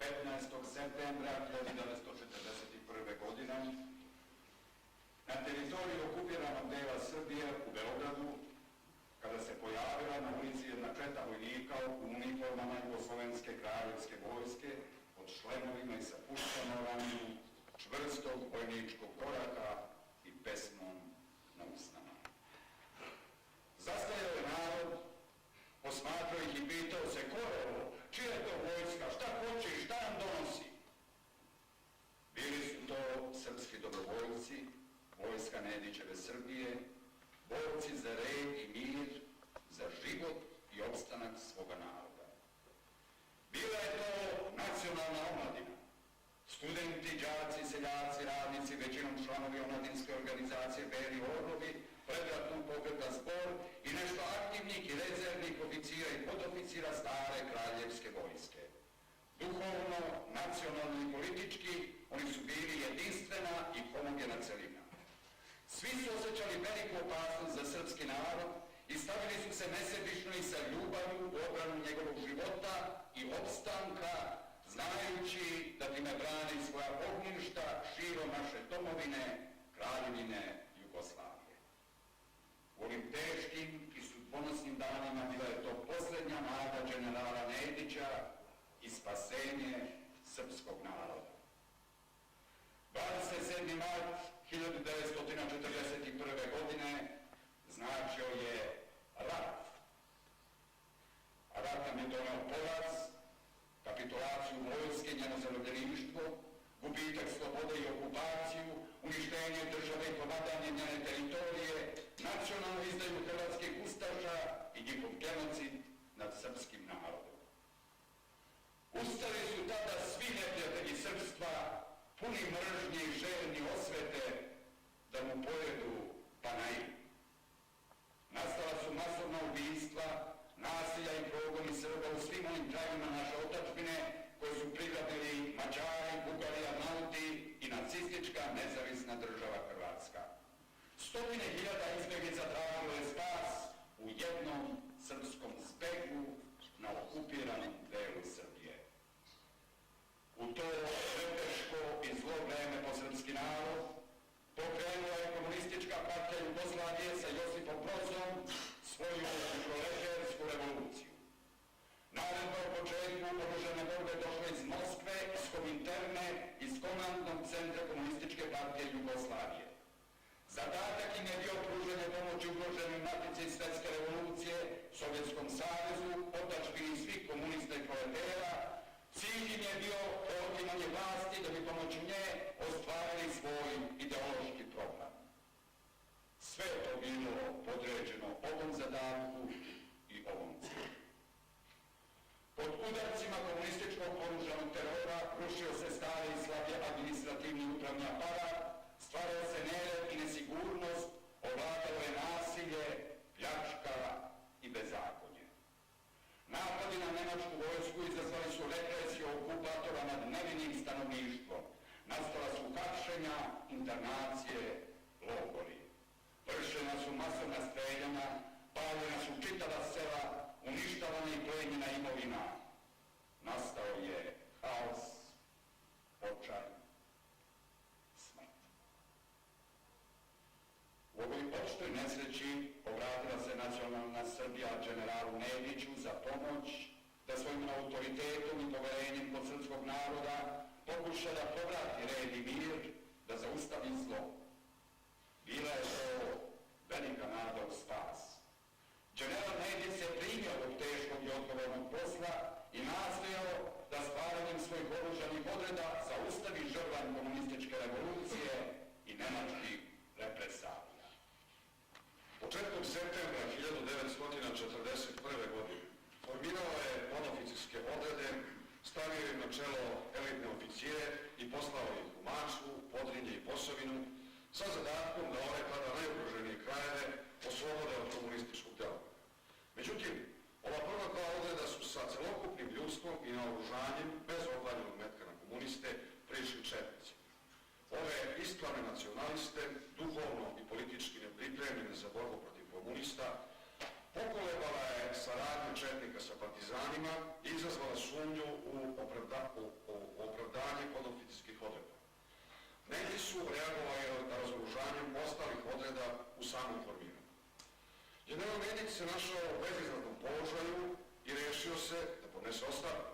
15. septembra 1941. godine na teritoriji okupiranog dela Srbije u Beogradu, kada se pojavila na ulici jedna četa vojnika u uniformama Jugoslovenske kraljevske vojske pod šlemovima i sa puškama ranju, čvrstog vojničkog koraka i pesmom na usnama. Zastajao je narod, posmatrao ih i pitao se: ko je ovo? Čija je to vojska? Šta hoće i šta nam donosi? Bili su to srpski dobrovoljci, vojska Nedićeve Srbije, borci za red i mir, za život i opstanak svoga naroda. Bila je to nacionalna omladina. Studenti, đaci, seljaci, radnici, većinom članovi omladinske organizacije Beli orlovi, predratnog pokreta Zbor i nešto aktivnih i rezervnih oficira i podoficira stare kraljevske vojske. Duhovno, nacionalno i politički oni su bili jedinstvena i homogena celina. Svi su osjećali veliku opasnost za srpski narod i stavili su se nesebično i sa ljubavlju u obranu njegovog života i opstanka, znajući da time brani svoja ognjišta širom naše domovine, Kraljevine Jugoslavije. U ovim teškim i sudbonosnim danima bila je to posljednja nada generala Nedića i spasenje srpskog naroda. 27. mart 1941. godine značio je rat. A rat nam je doneo poraz, kapitulaciju vojske, njeno zarobljeništvo, gubitak slobode i okupaciju, uništenje države i pomadanje njene teritorije, nacionalnu izdaju hrvatskih ustaša i njihov genocid nad srpskim narodom. Ustali su tada svi neprijatelji srpstva, puni mržnje i željni osvete, da mu pojedu Panaj. Nastala su masovna ubistva, nasilja i progoni Srba u svim onim krajevima naše otadžbine koje su prigrabili Mađari, Bugari, Arnauti i nacistička nezavisna država Hrvatska. Stotine hiljada izbjeglica tražilo je spas u jednom srpskom zbegu na okupiranom delu Srbije. U to preteško i zlo vreme po srpski narod pokrenula je komunistička partija Jugoslavije sa Josipom Brozom svoju proleterarsku revoluciju. Naredba o početku oružane borbe došla iz Moskve, iz Kominterne, iz komandnog centra komunističke partije Jugoslavije. Zadatak im je bio pružanje pomoći ugroženim matici svetske revolucije, Sovjetskom savezu, otadžbini svih komunista i proletera. Cilj im je bio otimanje vlasti da bi pomoću nje ostvarili svoj ideološki program. Sve je to bilo podređeno ovom zadatku i ovom cilju. Pod udarcima komunističkog oružanog terora rušio se stari i slabi administrativni upravni aparat, stvarao se nered i nesigurnost, ovladalo je nasilje, pljačka i bezakonje. Napadi na nemačku vojsku izazvali su represiju okupatora nad nevinim stanovništvom. Nastala su hapšenja, internacije, logori. Vršena su masovna streljanja, paljena su čitava sela, uništavana i plenjena imovina. Nastao je haos, očaj, smrt. U ovoj opštoj nesreći obratila se nacionalna Srbija generalu Nediću za pomoć da svojim autoritetom i poverenjem kod srpskog naroda pokuša da povrati red i mir, da zaustavi zlo. Bila je to velika nada u spas. General Nedić se primio od teškog i odgovornog posla i nastojao da stvaranjem svojih oružanih odreda zaustavi žrvanj komunističke revolucije i nemačkih represalija. Početkom septembra 1941. godine formirao je podoficirske odrede, stavio je na čelo elitne oficijere i poslao ih u Mačvu, Podrinje i Posavinu sa zadatkom da ove tada najugroženije krajeve oslobode od komunističkog dela. Međutim, ova prva dva odreda su sa celokupnim ljudstvom i naoružanjem, bez opaljenog metka na komuniste, prišli četnici. Ove ispravne nacionaliste, duhovno i politički nepripremljene za borbu protiv komunista, pokolevala je saradnju četnika sa partizanima i izazvala sumnju u reagovali razoružanjem ostalih odreda u samom formiranju. General Nedić se našao u bezizlaznom položaju i rešio se da podnese ostavku.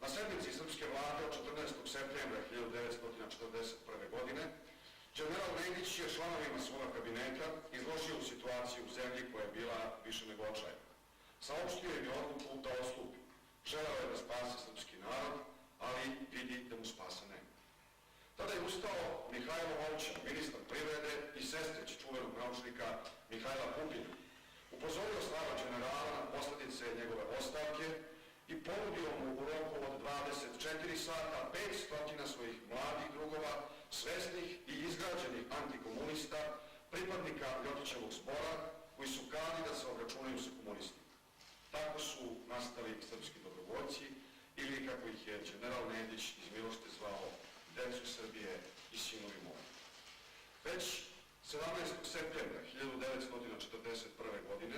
Na sednici srpske vlade od 14. septembra 1941. godine general Nedić je članovima svoga kabineta izložio situaciju u zemlji koja je bila više nego očajna. Saopštio im je odluku da odstupi. Želeo je da spase srpski narod, ali vidi da mu spasa nema. Tada je ustao Mihajlo Ovčar, ministar privrede i sestrić čuvenog naučnika Mihajla Pupina. Upozorio starog generala na posljedice njegove ostavke i ponudio mu u roku od 24 sata 500 svojih mladih drugova, svesnih i izgrađenih antikomunista, pripadnika Ljotićevog zbora, koji su kani da se obračunaju sa komunistima. Tako su nastali srpski dobrovoljci, ili kako ih je general Nedić iz milošte zvao, decu Srbije i sinovi moji. Već 17. septembra 1941. godine,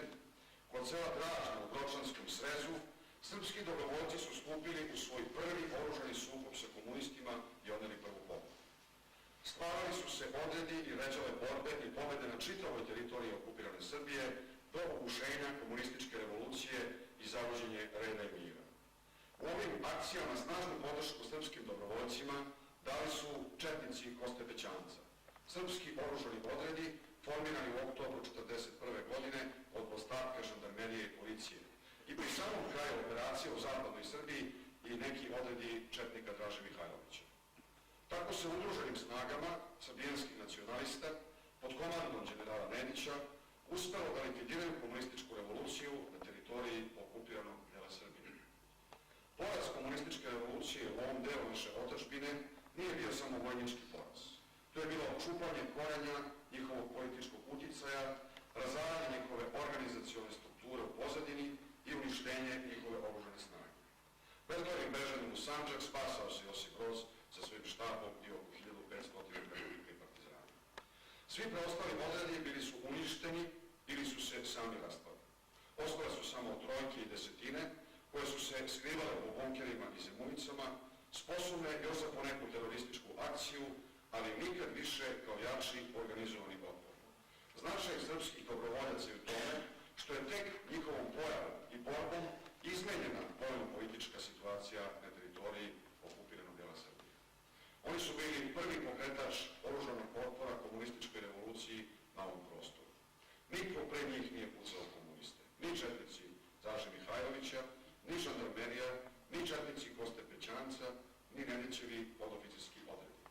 kod sela Dražna u Gročanskom srezu, srpski dobrovoljci su stupili u svoj prvi oružani sukob sa komunistima i odneli prvu pobedu. Stvarali su se odredi i ređale borbe i pobede na čitavoj teritoriji okupirane Srbije do ugušenja komunističke revolucije i zavođenje reda i mira. U ovim akcijama snažnu podršku srpskim dobrovoljcima dali su četnici Kostepećanca, srpski oružani odredi formirani u oktobru 1941. godine od ostatka žandarmerije i policije i pri samom kraju operacije u zapadnoj Srbiji i neki odredi četnika Draže Mihajlovića. Tako se udruženim snagama srbijanskih nacionalista pod komandom generala Nedića uspelo da likvidiraju komunističku revoluciju na teritoriji okupiranog dela Srbije. Poraz komunističke revolucije u ovom delu naše otadžbine nije bio samo vojnički poraz. To je bilo čupanje korenja njihovog političkog uticaja, razaranje njihove organizacione strukture u pozadini i uništenje njihove oružane snage. Bezglavim bežanjem u Sandžak spasao se Josip Broz sa svojim štabom i oko 1500 predvodnika i partizana. Svi preostali odredi bili su uništeni ili su se sami raspali. Ostale su samo trojke i desetine koje su se skrivale u bunkerima i zemunicama, sposobne još za poneku terorističku akciju, ali nikad više kao jači organizovani otpor. Značaj srpskih dobrovoljaca je u tome što je tek njihovom pojavom i borbom izmenjena vojno-politička situacija na teritoriji okupiranog dela Srbije. Oni su bili prvi pokretač oružanog otpora komunističkoj revoluciji na ovom prostoru. Niko pre njih nije pucao komuniste, ni četnici Draže Mihajlovića, ni žandarmerija, ni četnici Kostepećanca, ni Nedićevi podoficirski odredi.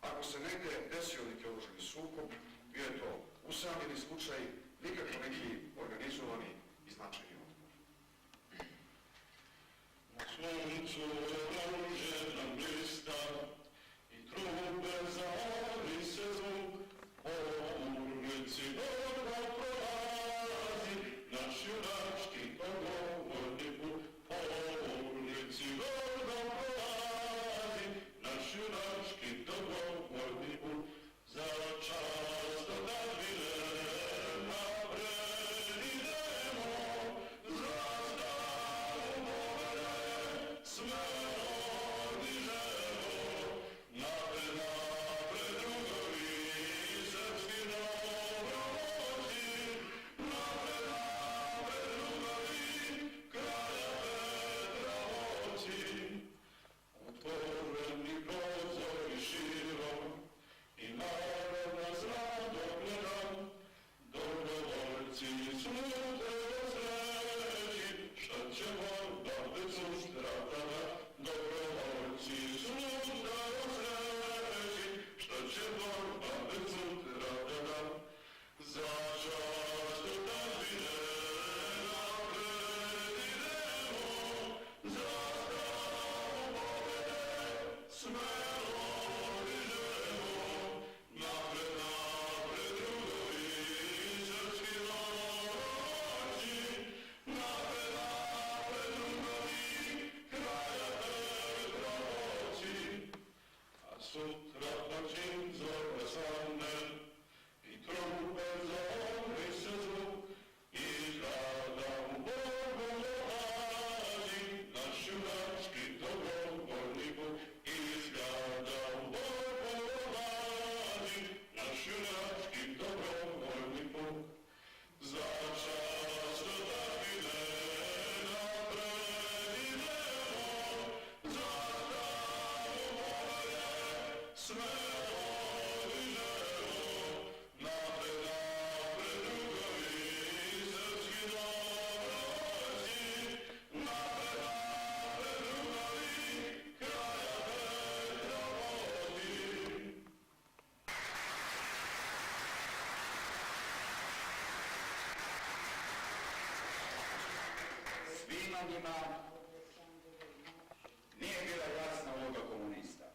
Ako se negde desio neki oružani sukob, bio je to usamljeni slučaj, nikako neki organizovani i značajni otpor. Na suncu oružena blista i trube zaori se zvuk, po ulici borba prolazi, naš junački dogovorni put. Po ulici borba prolazi, naš junački dogovorni put. Za čast otadžbine napred idemo, zastava u more, smelo svima njima nije bila jasna uloga komunista.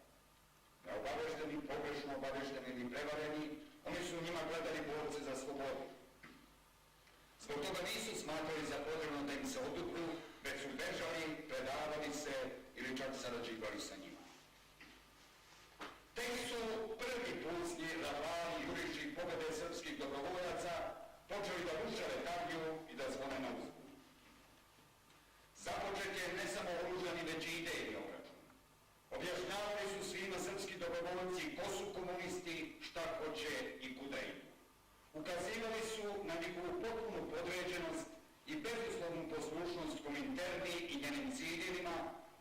Neobavešteni, pogrešno obavešteni ili prevareni, oni su u njima gledali borce za slobodu. Zbog toga nisu smatrali za potrebno da im se odupru, već su bežali, predavali se ili čak sarađivali sa njima. Tek su prvi pucnji, ravali, juriši pobjede srpskih dobrovoljaca počeli da ruše letargiju i da zvone na uzbunu. Započet je ne samo oružani, već i idejni obračun. Objašnjavali su svima srpski dobrovoljci ko su komunisti, šta hoće i kuda idu. Ukazivali su na njihovu potpunu podređenost i bezuslovnu poslušnost Kominterni i njenim ciljevima,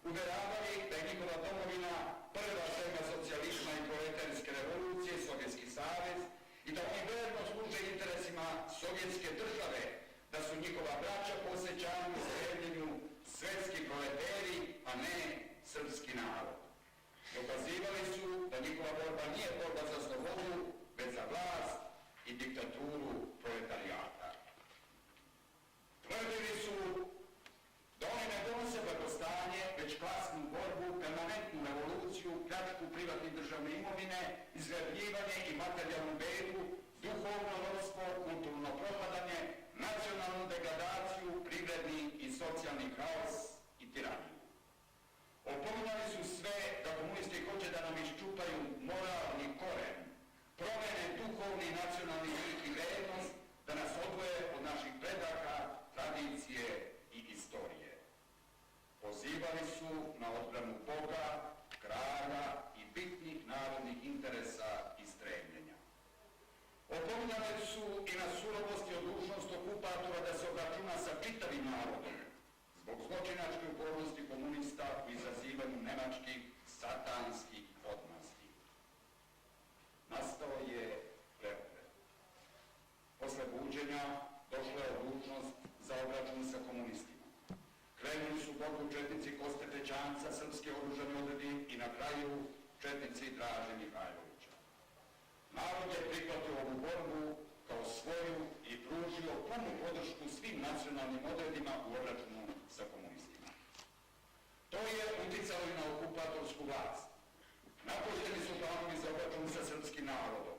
uveravali da je njihova domovina prva zemlja socijalizma i proletarske revolucije, Sovjetski savez, i da oni verno služe interesima sovjetske države, da su njihova braća po osjećanju i stremljenju svetski proleteri, a ne srpski narod. Dokazivali su da njihova borba nije borba za slobodu, već za vlast i diktaturu proletarijata. Tvrdili su da oni ne donose blagostanje, već klasnu borbu, permanentnu revoluciju, pljačku privatne državne imovine, izgradljivanje i materijalnu bedu, duhovno ropstvo, kulturno propadanje, nacionalnu degradaciju, privredni i socijalni haos i tiraniju. Opominjali su sve da komunisti hoće da nam iščupaju moralni koren, promene duhovni i nacionalni lik i vrednost, da nas odvoje od naših predaka, tradicije i istorije. Pozivali su na odbranu Boga, kralja i bitnih narodnih interesa i stremljenja. Opominjali su i na surovost i odlučnost okupatora da se obračuna sa čitavim narodom, zbog zločinačke upornosti komunista u izazivanju nemačkih satanskih odmazdi. Nastao je preokret. Posle buđenja došla je odlučnost za obračun sa komunistima. Krenuli su borbu četnici Koste Pećanca, srpske oružane odredi i na kraju četnici Draže Mihajlovića. Narod je prihvatio ovu borbu kao svoju i pružio punu podršku svim nacionalnim odredima u obračunu sa komunistima. To je uticalo i na okupatorsku vlast. Napušteni su planovi za obračun sa srpskim narodom.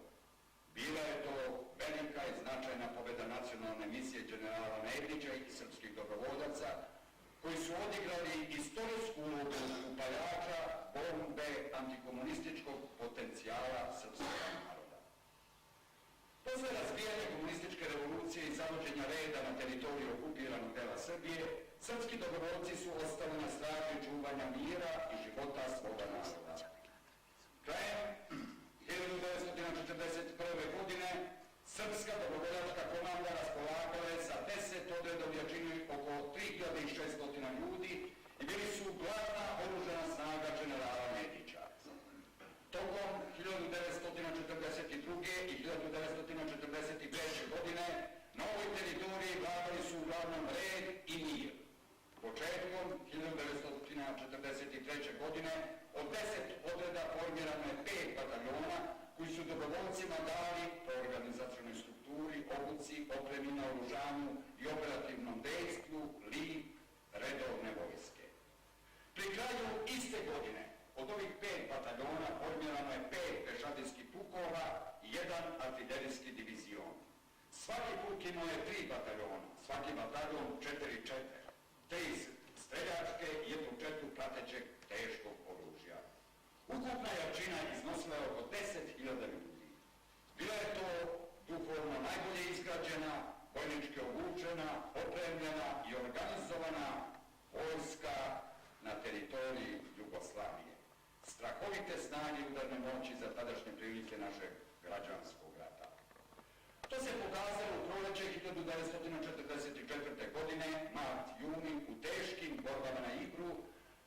Bila je to velika i značajna pobjeda nacionalne misije generala Nedića i srpskih dobrovoljaca, koji su odigrali istorijsku ulogu upaljača bombe antikomunističkog potencijala srpskog naroda. Posle razbijanja komunističke revolucije i zavođenja reda na teritoriju okupiranog dela Srbije, srpski dobrovoljci su ostali na straži čuvanja mira i života svoga naroda. Krajem 1941. godine srpska dobrovoljačka komanda raspolagala je sa 10 odredom jačine oko 3600 ljudi i bili su glavna oružana snaga generala Nedića. Tokom 1942. i 1943. godine na ovoj teritoriji vladali su uglavnom red i mir. Početkom 1943. godine od 10 odreda formirano je 5 bataljona koji su dobrovoljcima dali po organizacionoj strukturi, obuci, opremi na oružanju i operativnom dejstvu lik redovne vojske. Pri kraju iste godine od ovih 5 bataljona formirano je 5 pešadijskih pukova i 1 artiljerijski divizion. Svaki puk imao je 3 bataljona, svaki bataljon 4-4, 3 streljačke i 1 pratećeg teškog oružja. Ukupna jačina iznosila je oko 10.000 ljudi. Bila je to duhovno najbolje izgrađena, vojnički obučena, opremljena i organizovana vojska na teritoriji Jugoslavije. Strahovite snage udarne moći za tadašnje prilike našeg građanskog rata. To se pokazalo u proleće 1944. godine, mart-juni, u teškim borbama na Ibru,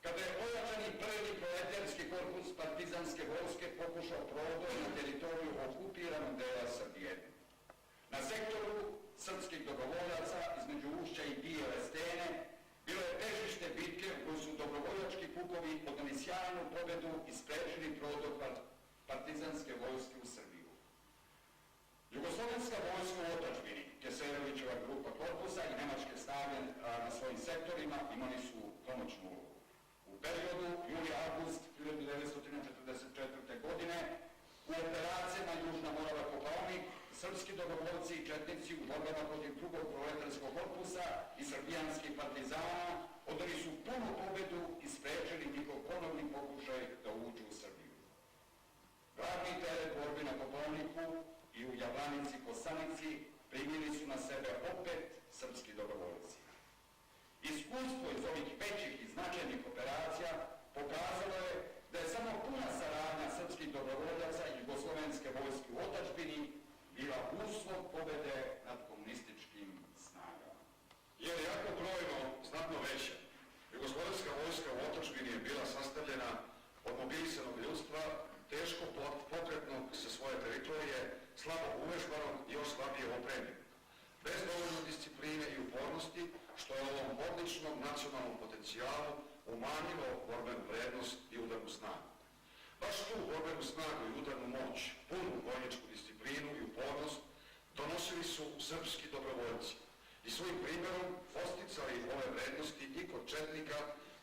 kada je ojačani prvi proletarski korpus partizanske vojske pokušao prodor na teritoriju okupiranog dela Srbije. Na sektoru srpskih dobrovoljaca između Ušća i Bijele Stene bilo je težište bitke u kojoj su dobrovoljački pukovi odneli sjajnu pobedu i sprečili prodor partizanske vojske u Srbiju. Jugoslovenska vojska u otadžbini Keserovićeva grupa korpusa i nemačke snage na svojim sektorima imali su pomoćnu ulogu. U periodu juli-august 1944. godine u operacijama Južna Morava Kopaonik srpski dobrovoljci i četnici u borbama protiv drugog proletarskog korpusa i srbijanskih partizana odali su punu pobedu i sprečili njihov ponovni pokušaj da uđu u Srbiju. Glavni teret borbi na Kopaoniku i u Jablanici Kosanici primili su na sebe opet srpski dobrovoljci. Iskustvo iz ovih većih i značajnih operacija pokazalo je da je samo puna saradnja srpskih dobrovoljaca i jugoslovenske vojske u otadžbini bila uslov pobede nad komunističkim snagama. Jer jako brojno znatno veća, jugoslovenska vojska u otadžbini je bila sastavljena od mobilisanog ljudstva, teško pokretnog sa svoje teritorije, slabo uvežbanog i još slabije opremljenog, bez dovoljno discipline i upornosti, što je ovom odličnom nacionalnom potencijalu umanjilo borbenu vrednost i udarnu snagu. Baš tu borbenu snagu i udarnu moć, punu vojničku disciplinu i upornost donosili su srpski dobrovoljci i svojim primjerom posticali ove vrednosti i kod četnika,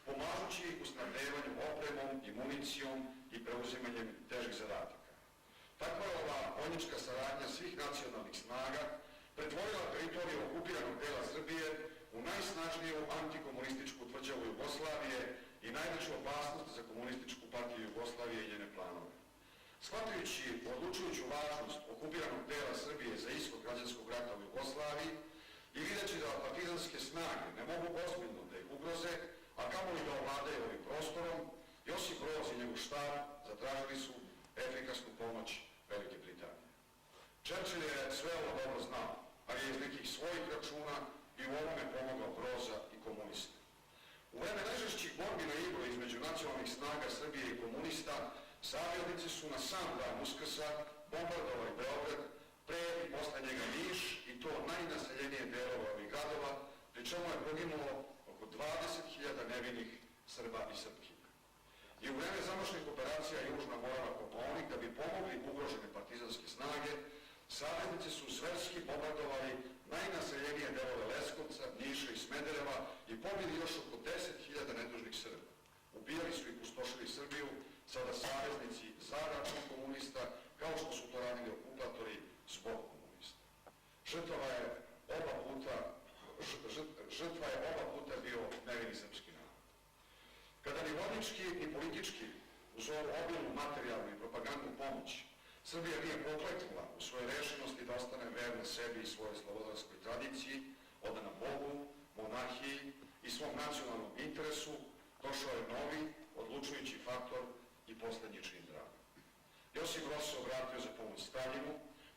pomažući ih u snabdevanju opremom i municijom i preuzimanjem težih zadataka. Takva je ova vojnička saradnja svih nacionalnih snaga pretvorila teritoriju okupiranog dela Srbije u najsnažniju antikomunističku tvrđavu Jugoslavije i najveću opasnost za komunističku partiju Jugoslavije i njene planove. Shvatajući odlučujuću važnost okupiranog dela Srbije za ishod građanskog rata u Jugoslaviji i videći da partizanske snage ne mogu ozbiljno da ih ugroze, a kamoli da ovladaju ovim prostorom, Josip Broz i njegov štab zatražili su efikasnu pomoć Velike Britanije. Churchill je sve ovo dobro znao, ali je iz nekih svojih računa i u ovome pomogao Broza i komunista. U vreme najžešćih borbi na igru između nacionalnih snaga Srbije i komunista, saveznici su na sam dan Uskrsa bombardovali Beograd, pre i posle njega Niš i to najnaseljenije delove ovih gradova, pri čemu je poginulo oko 20.000 nevinih Srba i Srpkinja. I u vreme zamašnih operacija Južna Morava Kopaonik, da bi pomogli ugrožene partizanske snage, saveznici su zverski bombardovali najnaseljenije delove Leskovca, Niša i Smedereva i pobili još oko 10.000 nedužnih Srba. Ubijali su i pustošili Srbiju, sada saveznici za račun komunista, kao što su to radili okupatori zbog komunista. Žrtva je oba puta bio nevini srpski narod. Kada ni vojnički ni politički uz ovu obilnu materijalnu i propagandnu pomoć Srbija nije pokleknula u svojoj rešenosti da ostane verna sebi i svojoj slobodarskoj tradiciji, odana Bogu, monarhiji i svom nacionalnom interesu, došao je novi, odlučujući faktor i poslednji čin draga. Josip Broz se obratio za pomoć Staljinu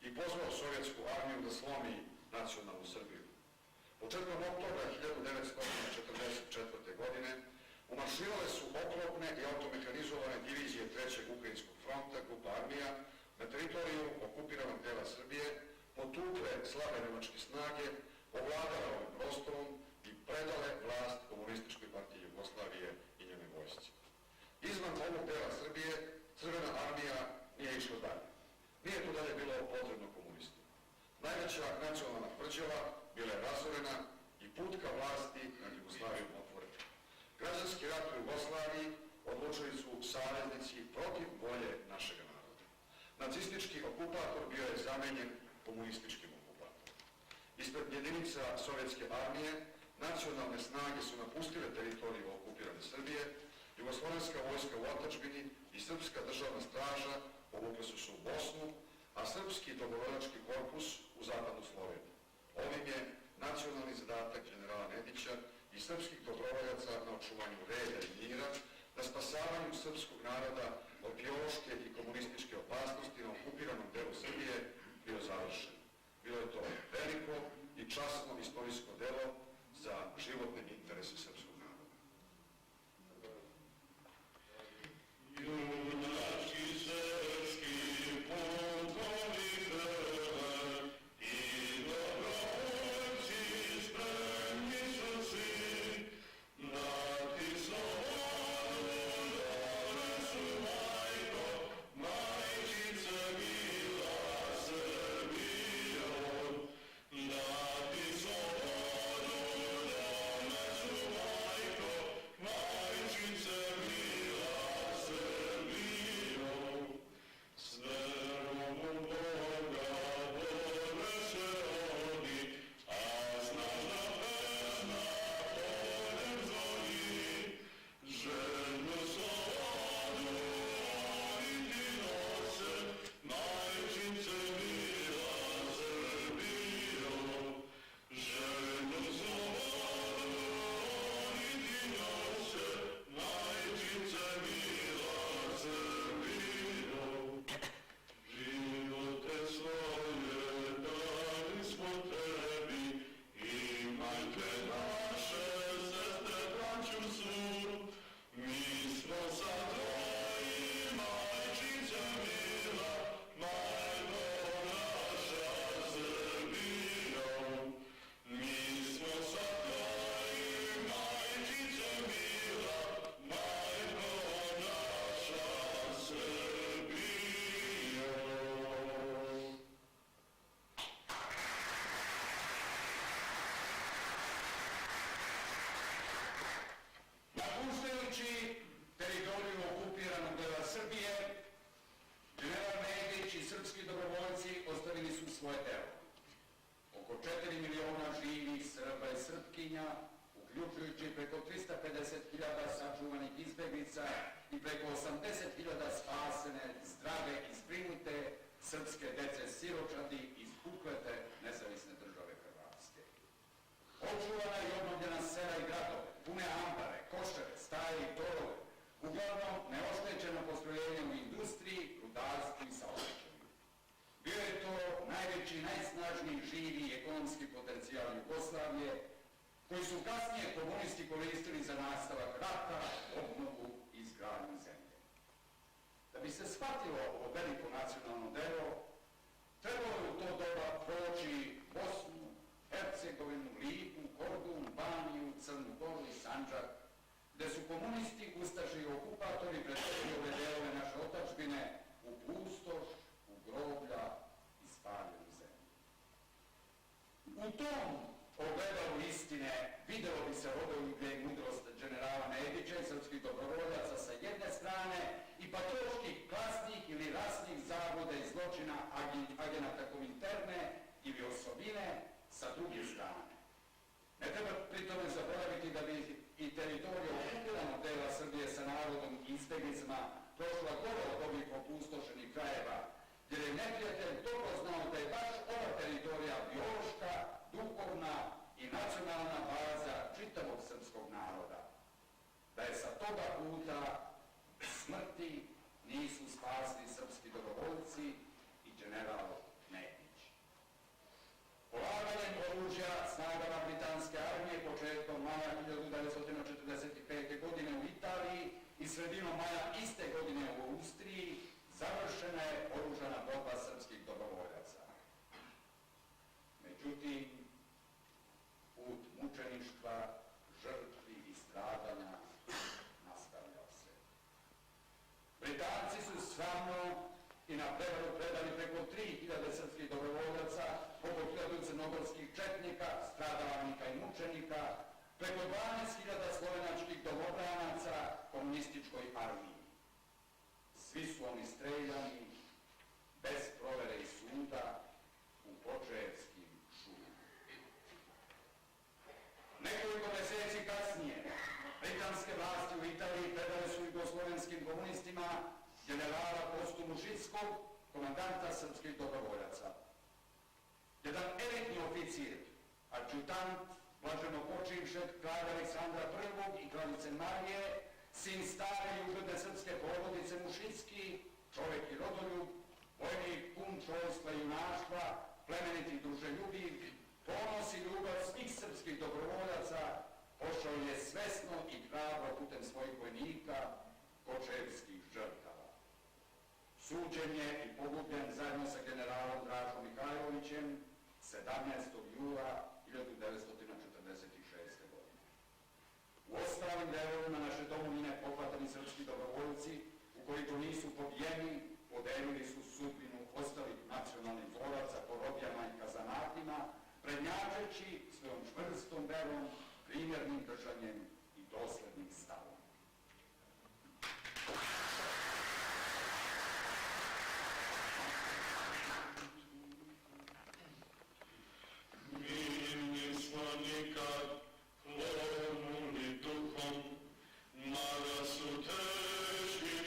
i pozvao sovjetsku armiju da slomi nacionalnu Srbiju. Početkom oktobra 1944. godine umarširale su oklopne i automehanizovane divizije 3. Ukrajinskog fronta, grupa armija, na teritoriju okupiranog dela Srbije, potukle slabe nemačke snage, ovladale ovim prostorom i predale vlast komunističkoj partiji Jugoslavije i njene vojsci. Izvan ovog dela Srbije Crvena armija nije išla dalje. Nije to dalje bilo potrebno komunistima. Najveća nacionalna tvrđava bila je razorena i put ka vlasti nad Jugoslavijom otvoren. Građanski rat u Jugoslaviji odlučili su saveznici protiv volje našega naroda. Nacistički okupator bio je zamenjen komunističkim okupatorom. Ispred jedinica sovjetske armije nacionalne snage su napustile teritoriju okupirane Srbije, jugoslovenska vojska u otadžbini i srpska državna straža povukle su se u Bosnu, a srpski dobrovoljački korpus u zapadnu Sloveniju. Ovim je nacionalni zadatak generala Nedića i srpskih dobrovoljaca na očuvanju reda i mira, na spasavanju srpskog naroda od biološke i komunističke opasnosti na okupiranom delu Srbije bio završen. Bilo je to veliko i časno istorijsko delo za životne interese srpskog naroda. Junački srpski pukovi hrvat i dobrovoljci spremni su svi, da ti slobodu donesu, majko, majčice mila Srbijo, da pustinja, uključujući preko 350.000 sačuvanih izbjeglica i preko 80.000 spasene, zdrave i zbrinute srpske dece siročadi iz uklete nezavisne države Hrvatske. Očuvana i obnovljena sela i gradove, pune ambare, košare, staje i torove, uglavnom neoštećeno postrojenje u industriji, rudarstvu i saobraćaju. Bio je to najveći, najsnažniji živi i ekonomski potencijal Jugoslavije, koji su kasnije komunisti koristili za nastavak rata, obnovu i izgradnju zemlje. Da bi se shvatilo ovo veliko nacionalno delo, trebalo je u to doba proći Bosnu, Hercegovinu, Liku, Kordun, Baniju, Crnu Goru i Sandžak, gde su komunisti, ustaše i okupatori pretvorili ove delove naše otadžbine u pustoš, u groblja i spaljenu zemlju. U tom ogledalu istine videlo bi se rodoljublje i mudrost generala Nedića i srpskih dobrovoljaca sa jedne strane i patoloških klasnih ili rasnih zabluda i zločina agenata Kominterne ili osobine sa druge strane. Ne treba pri tome zaboraviti da bi i teritorija okupiranog dela Srbije sa narodom i izbjeglicama prošla gore od ovih opustošenih krajeva, jer je neprijatelj dobro znao da je baš ova teritorija biološka, duhovna i nacionalna baza čitavog srpskog naroda. Da je sa toga puta smrti nisu spasli srpski dobrovoljci i general Nedić. Polaganjem oružja snagama britanske armije početkom maja 1945. godine u Italiji i sredinom maja iste godine u Austriji završena je oružana borba srpskih dobrovoljaca. Međutim, put mučeništva, žrtvi i stradanja nastavljao se. Britanci su sramno i na prevaru predali preko 3.000 srpskih dobrovoljaca, oko 1.000 crnogorskih četnika, stradalnika i mučenika, preko 12.000 slovenačkih domobranaca komunističkoj armiji. Svi su oni streljani, bez provere i suda, u Počaevskim šumama. Nekoliko meseci kasnije, britanske vlasti u Italiji predale su jugoslovenskim komunistima generala Kostu Mušickog, komandanta srpskih dobrovoljaca. Jedan elitni oficir, adjutant, blaženo počivšeg kralja Aleksandra I. i kraljice Marije, sin stare i ugledne srpske porodice Mušicki, čovjek i rodoljub, vojnik pun čojstva i junaštva, plemeniti druželjubiv, ponos i ljubav svih srpskih dobrovoljaca, pošao je svesno i hrabro putem svojih vojnika, Počaevskih žrtava. Suđen je i pogubljen zajedno sa generalom Dražom Mihajlovićem 17. jula 1946. godine. U ostalim delovima naše domovine pohvatani srpski dobrovoljci, ukoliko nisu pobijeni, podelili su sudbinu ostalih nacionalnih boraca po robijama i kazanatima, prednjačeći svojom čvrstom verom, primjernim držanjem i doslednim stavom. Mi nismo nikad klonuli duhom, mada su teški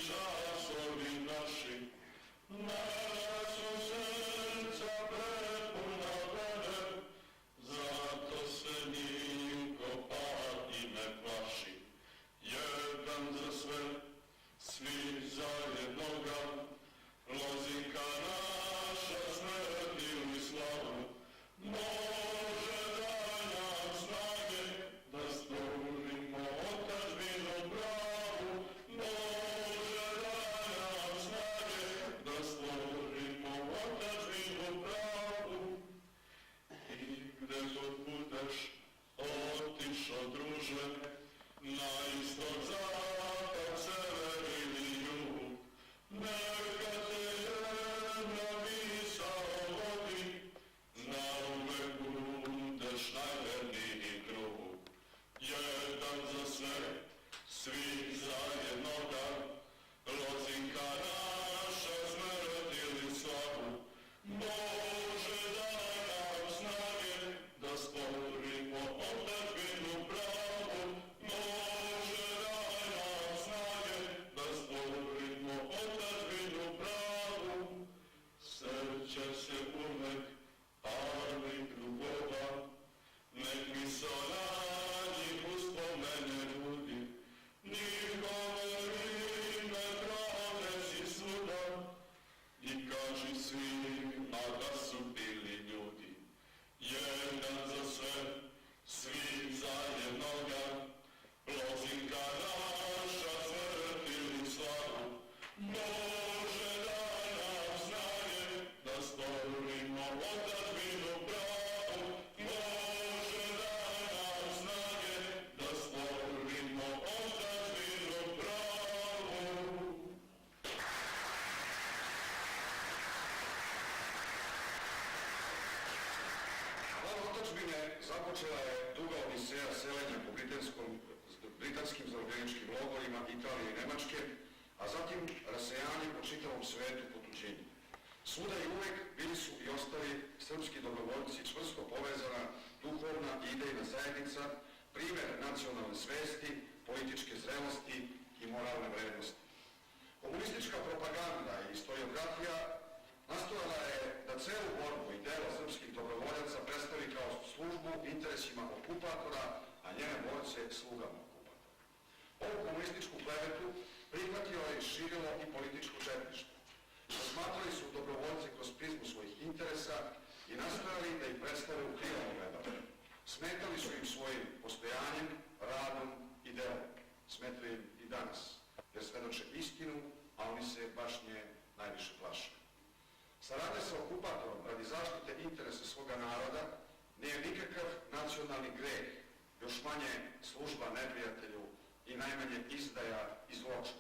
sudbine započela je duga odiseja seljenja po britanskim zarobljeničkim logorima Italije i Nemačke, a zatim rasejanje po čitavom svetu po tuđini. Svuda i uvek bili su i ostali srpski dobrovoljci čvrsto povezana duhovna i idejna zajednica, primer nacionalne svesti, političke zrelosti i moralne vrednosti. Komunistička propaganda i historiografija nastojala je da celu borbu i delo srpskih dobrovoljaca predstavi kao službu interesima okupatora, a njene borce slugama okupatora. Ovu komunističku klevetu prihvatilo je i širilo i političko četništvo. Posmatrali su dobrovoljce kroz prizmu svojih interesa i nastojali da ih predstave u krivom gledalu. Smetali su im svojim postojanjem, radom i delom. Smetaju im i danas, jer svedoče istinu, a oni se baš nje najviše plaše. Saradnja sa okupatorom radi zaštite interesa svoga naroda nije nikakav nacionalni greh, još manje služba neprijatelju i najmanje izdaja i zločin.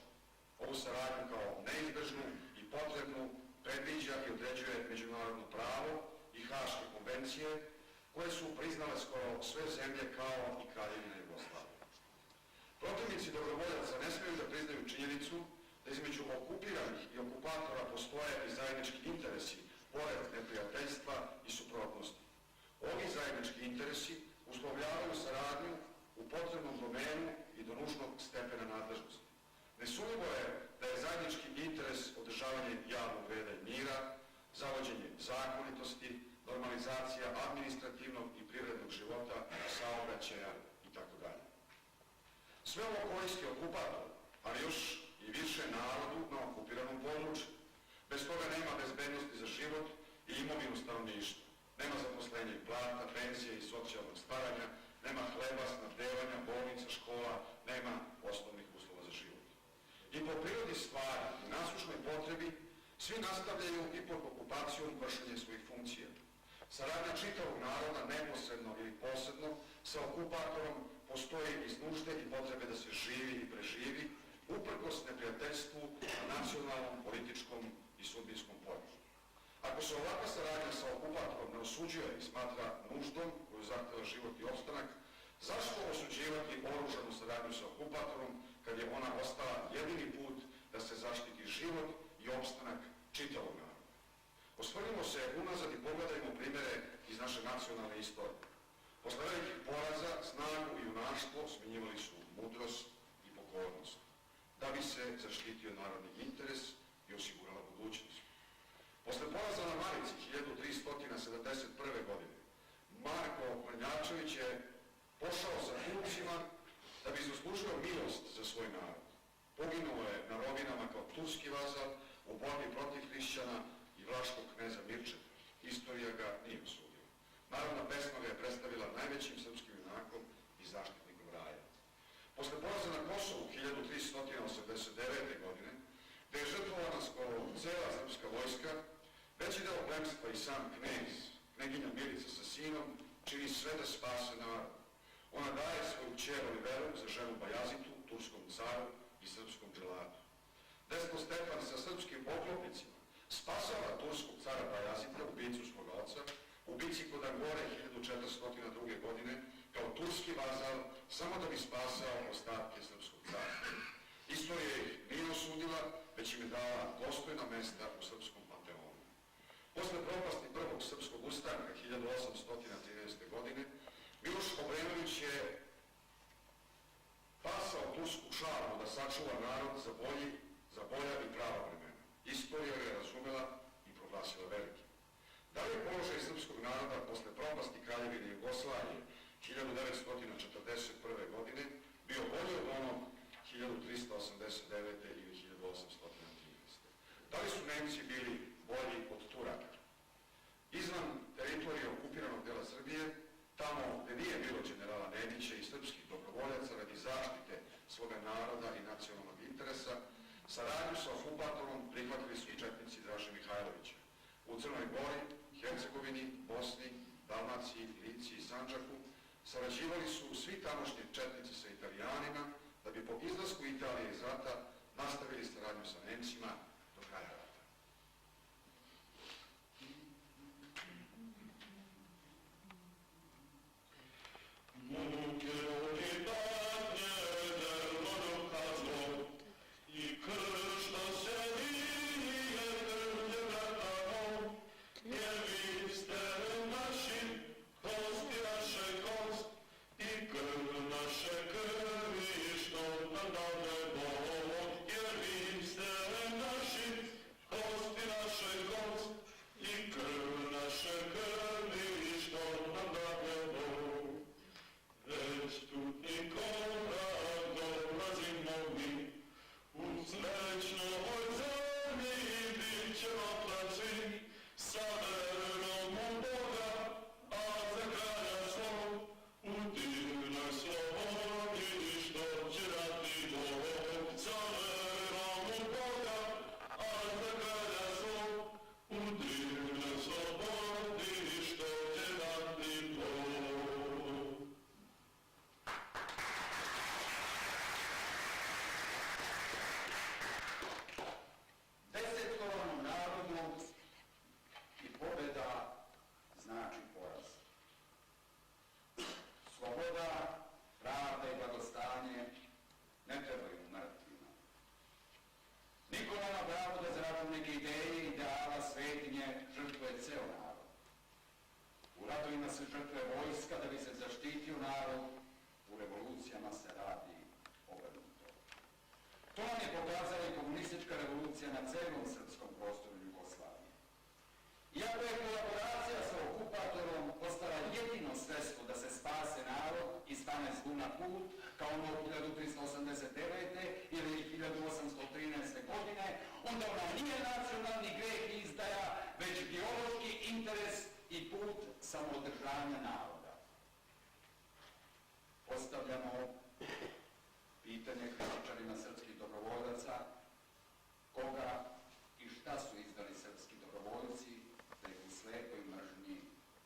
Ovu saradnju kao neizbežnu i potrebnu predviđa i određuje međunarodno pravo i Haške konvencije, koje su priznale skoro sve zemlje kao i Kraljevina Jugoslavije. Protivnici dobrovoljaca ne smiju da priznaju činjenicu da između okupiranih i okupatora postoje i zajednički interesi, pored neprijateljstva i suprotnosti. Ovi zajednički interesi uslovljavaju saradnju u potrebnom domenu i do nužnog stepena nadležnosti. Nesumnjivo je da je zajednički interes održavanje javnog reda i mira, zavođenje zakonitosti, normalizacija administrativnog i privrednog života, saobraćaja itd. Sve ovo koristi okupator, ali još i više narodu na okupiranom području. Bez toga nema bezbednosti za život i imovinu stanovništva. Nema zaposlenja i plata, penzije i socijalnog staranja, nema hleba, snabdevanja, bolnica, škola, nema osnovnih uslova za život. I po prirodi stvari i nasušnoj potrebi svi nastavljaju i pod okupacijom vršenje svojih funkcija. Saradnja čitavog naroda neposredno ili posredno sa okupatorom postoji iz nužde i potrebe da se živi i preživi uprkos neprijateljstvu na nacionalnom, političkom i sudbinskom polju. Ako se ovakva saradnja sa okupatorom ne osuđuje i smatra nuždom koju zahteva život i opstanak, zašto osuđivati oružanu saradnju sa okupatorom kad je ona ostala jedini put da se zaštiti život i opstanak čitavog naroda? Osvrnimo se unazad i pogledajmo primjere iz naše nacionalne istorije. Posle velikih poraza, snagu i junaštvo smenjivali su mudrost i pokornost, da bi se zaštitio narodni interes i osigurala budućnost. Posle poraza na Marici 1371. godine, Marko Mrnjačević je pošao sa Turcima da bi zaslužio milost za svoj narod. Poginuo je na rovinama kao turski vazal u borbi protiv hrišćana i vlaškog kneza Mirčeta. Istorija ga nije osudila. Narodna pesma ga je predstavila najvećim srpskim junakom i zaštitnikom raja. Posle poraza na Kosovu 1389. godine, gde je žrtvovana skoro cela srpska vojska, veći deo plemstva i sam knez, kneginja Milica sa sinom, čini sve da spase narod. Ona daje svoju kćer Oliveru za ženu Bajazitu, turskom caru i srpskom dželatu. Despot Stefan sa srpskim oklopnicima spasava turskog cara Bajazita, ubicu svoga oca, u bici kod Angore 1402. godine, kao turski vazal, samo da bi spasao ostatke srpskog cara. Istorija ih nije osudila, već im je dala dostojna mesta u srpskom panteonu. Posle propasti prvog srpskog ustanka 1813. godine, Miloš Obrenović je pasao tursku šarmu da sačuva narod za bolja i prava vremena. Istorija ga je razumela i proglasila velikim. Da li je položaj srpskog naroda posle propasti Kraljevine Jugoslavije 1941. godine bio bolji od onog 1389. ili 1813. Da li su Nemci bili bolji od Turaka? Izvan teritorije okupiranog dela Srbije, tamo gde nije bilo generala Nedića i srpskih dobrovoljaca radi zaštite svoga naroda i nacionalnog interesa, saradnju sa okupatorom prihvatili su i četnici Draže Mihajlovića. U Crnoj Gori, Hercegovini, Bosni, Dalmaciji, Lici i Sandžaku sarađivali su svi tamošnji četnici sa Italijanima da bi po izlasku Italije iz rata nastavili saradnju sa Nemcima do kraja rata. neke ideje, ideala, svetinje žrtvuje ceo narod. U ratovima se žrtvuje vojska da bi se zaštitio narod, u revolucijama se radi obrnuto. To nam je pokazala i komunistička revolucija na celom srpskom prostoru Jugoslavije. Iako je kolaboracija sa okupatorom postala jedino sredstvo da se spase narod i stane zlu na put, kao ono 1389. ili 1813. godine, onda ona nije nacionalni greh i izdaja, već biološki interes i put samoodržanja naroda. Postavljamo pitanje kritičarima srpskih dobrovoljaca, koga i šta su izdali srpski dobrovoljci, da ih u slepoj mržnji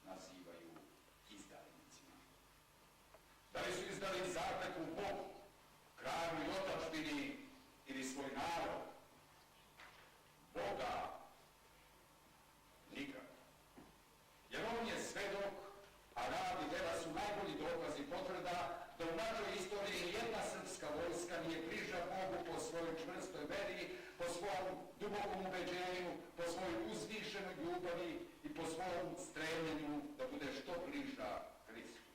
nazivaju izdajnicima. Da li su izdali zakletvu Bogu, kralju i otadžbini ili svoj narod? Boga nikad. Jer on je svedok, a rad i dela su najbolji dokaz i potvrda da u našoj istoriji jedna srpska vojska nije bliža Bogu po svojoj čvrstoj veri, po svom dubokom ubeđenju, po svojoj uzvišenoj ljubavi i po svom stremljenju da bude što bliža Hristu.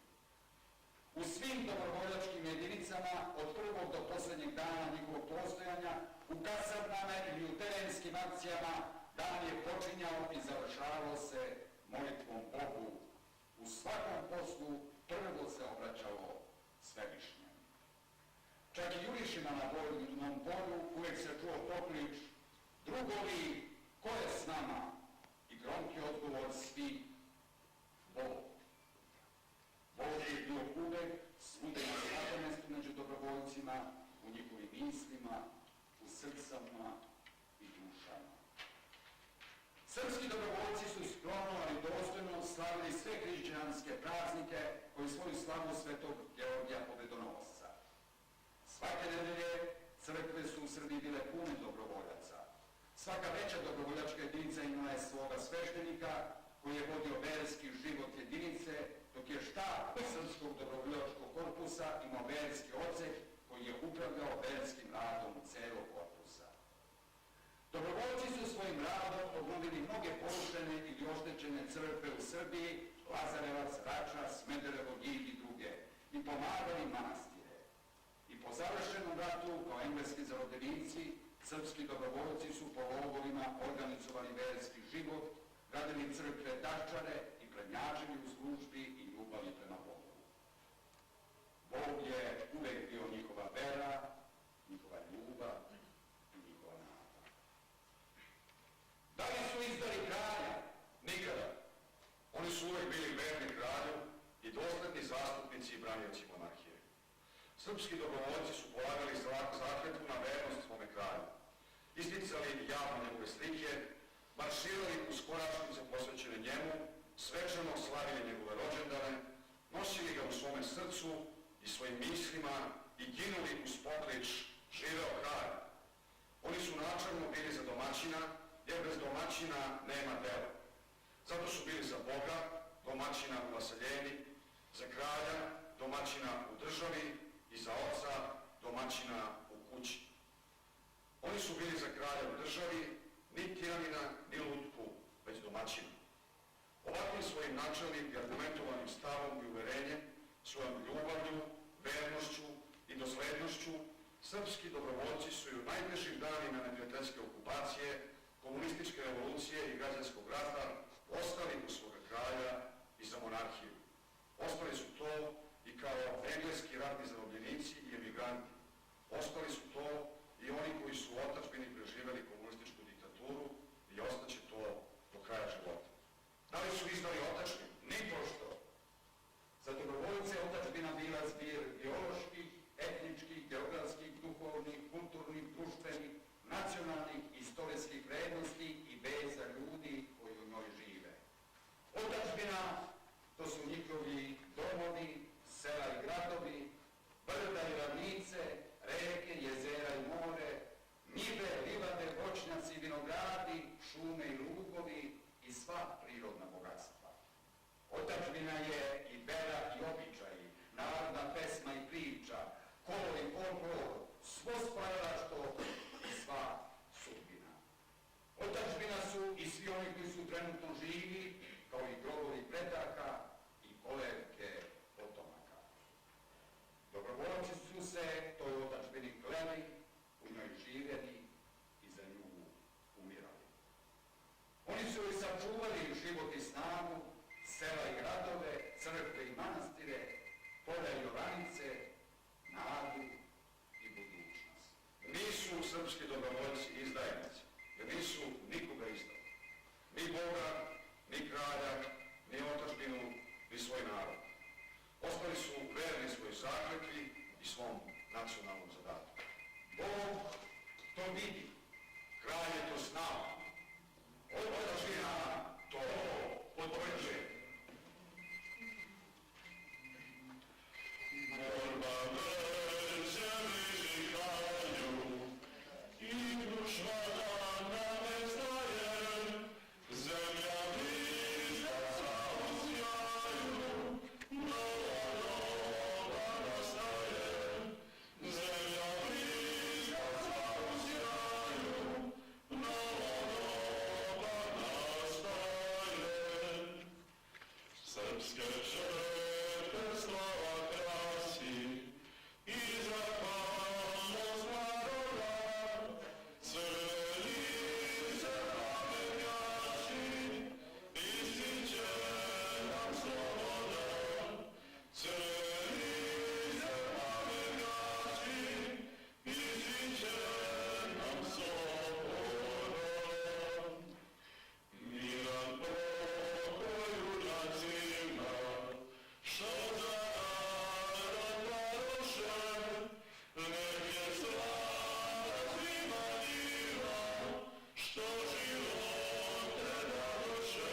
U svim dobrovoljačkim jedinicama, od prvog do posljednjeg dana njihovog postojanja, u kasarnama ili u terenskim akcijama, dan je počinjao i završavao se molitvom Bogu. U svakom poslu prvo se obraćalo Svevišnjem. Čak i jurišima na bojnom polju uvijek se čuo poklič: drugovi, ko je s nama? I gromki odgovor svi: Bog. Bog je bio uvek svuda na svakom mestu među dobrovoljcima, u njihovim mislima, u srcama i dušama. Srpski dobrovoljci su skromno, ali dostojno slavili sve hrišćanske praznike koji svoju slavu Svetog Georgija Pobedonosca. Svake nedelje crkve su u Srbiji bile pune dobrovoljaca. Svaka veća dobrovoljačka jedinica imala je svoga sveštenika koji je vodio verski život jedinice, dok je štab Srpskog dobrovoljačkog korpusa imao verski odsek koji je upravljao verskim radom celog korpusa. Dobrovoljci su svojim radom obnovili mnoge porušene ili oštećene crkve u Srbiji, Lazarevac, Rača, Smederevo, Ljig i druge, i pomagali manastire. I po završenom ratu, kao engleski zarobljenici, srpski dobrovoljci su po logorima organizovali verski život, gradili crkve daščare i prednjačili u službi i ljubavi prema Bogu. Bog je uvek bio njihova vera, njihova ljubav i njihova nada. Da li su izdali kralja? Nikada. Oni su uvek bili verni kralju i dosledni zastupnici i branioci monarhije. Srpski dobrovoljci su polagali zakletvu na vernost svome kralju, isticali javno njegove slike, marširali u skoračnice posvećene njemu, svečano slavili njegove rođendane, nosili ga u svome srcu i svojim mislima i ginuli uz poklič živeo kralj. Oni su načelno bili za domaćina, jer bez domaćina nema dela. Zato su bili za Boga, domaćina u vaseljeni, za kralja, domaćina u državi i za oca, domaćina u kući. Oni su bili za kralja u državi, ni tiranina, ni lutku, već domaćina. Ovakvim svojim načelnim i argumentovanim stavom i uverenjem, svojom ljubavlju, vernošću i doslednošću, srpski dobrovoljci su i u najtežim danima neprijateljske okupacije, komunističke revolucije i građanskog rata ostali u svoga kralja i za monarhiju. Ostali su to i kao engleski ratni zarobljenici i emigranti. Ostali su to i oni koji su u otadžbini preživeli komunističku diktaturu i ostaće to do kraja života. Da li su izdali otadžbinu? Nipošto. Za dobrovoljce otadžbina bila zbir bioloških, etničkih, geografskih, duhovnih, kulturnih, društvenih, nacionalnih, istorijskih vrednosti i veza ljudi koji u njoj žive. Otadžbina, to su njihovi domovi, sela i gradovi, brda i ravnice, reke, jezera i more, njive, livade, voćnjaci, vinogradi, šume i lugovi i sva prirodna bogatstva. Otadžbina je i vera i običaji, narodna pesma i priča, kolo i folklor, svo stvaralaštvo i sva sudbina. trenutno živi, kao i grobovi predaka i kolevke potomaka. Dobrovoljci su se toj otadžbini kleli, u njoj živjeli i za nju umirali. Oni su joj sačuvali život i snagu, sela i gradove, crkve i manastire, polja i oranice, nadu i budućnost. Nisu srpski dobrovoljci izdajnici, jer nisu nikoga izdali. Ni Boga, ni kralja, ni otadžbinu, ni svoj narod. Ostali su verni svoj zakletvi i svom nacionalnom zadatku. Bog to vidi, kralj je to znao. Otadžbina to potvrđuje. Borba veće žihaju i duša dana ne staje, zemlja bliska sa osjaju, nova doba nastaje. Zemlja bliska sa osjaju, nova doba nastaje. Srpske čerpe slava krasi i zahvalnost naroda, crveni se pametnjači, ističe nam sloboda. Crveni se pametnjači, ističe nam sloboda. Miran pokoj junacima, što za narod varoše, nek je slava svima njima, što živote daroše.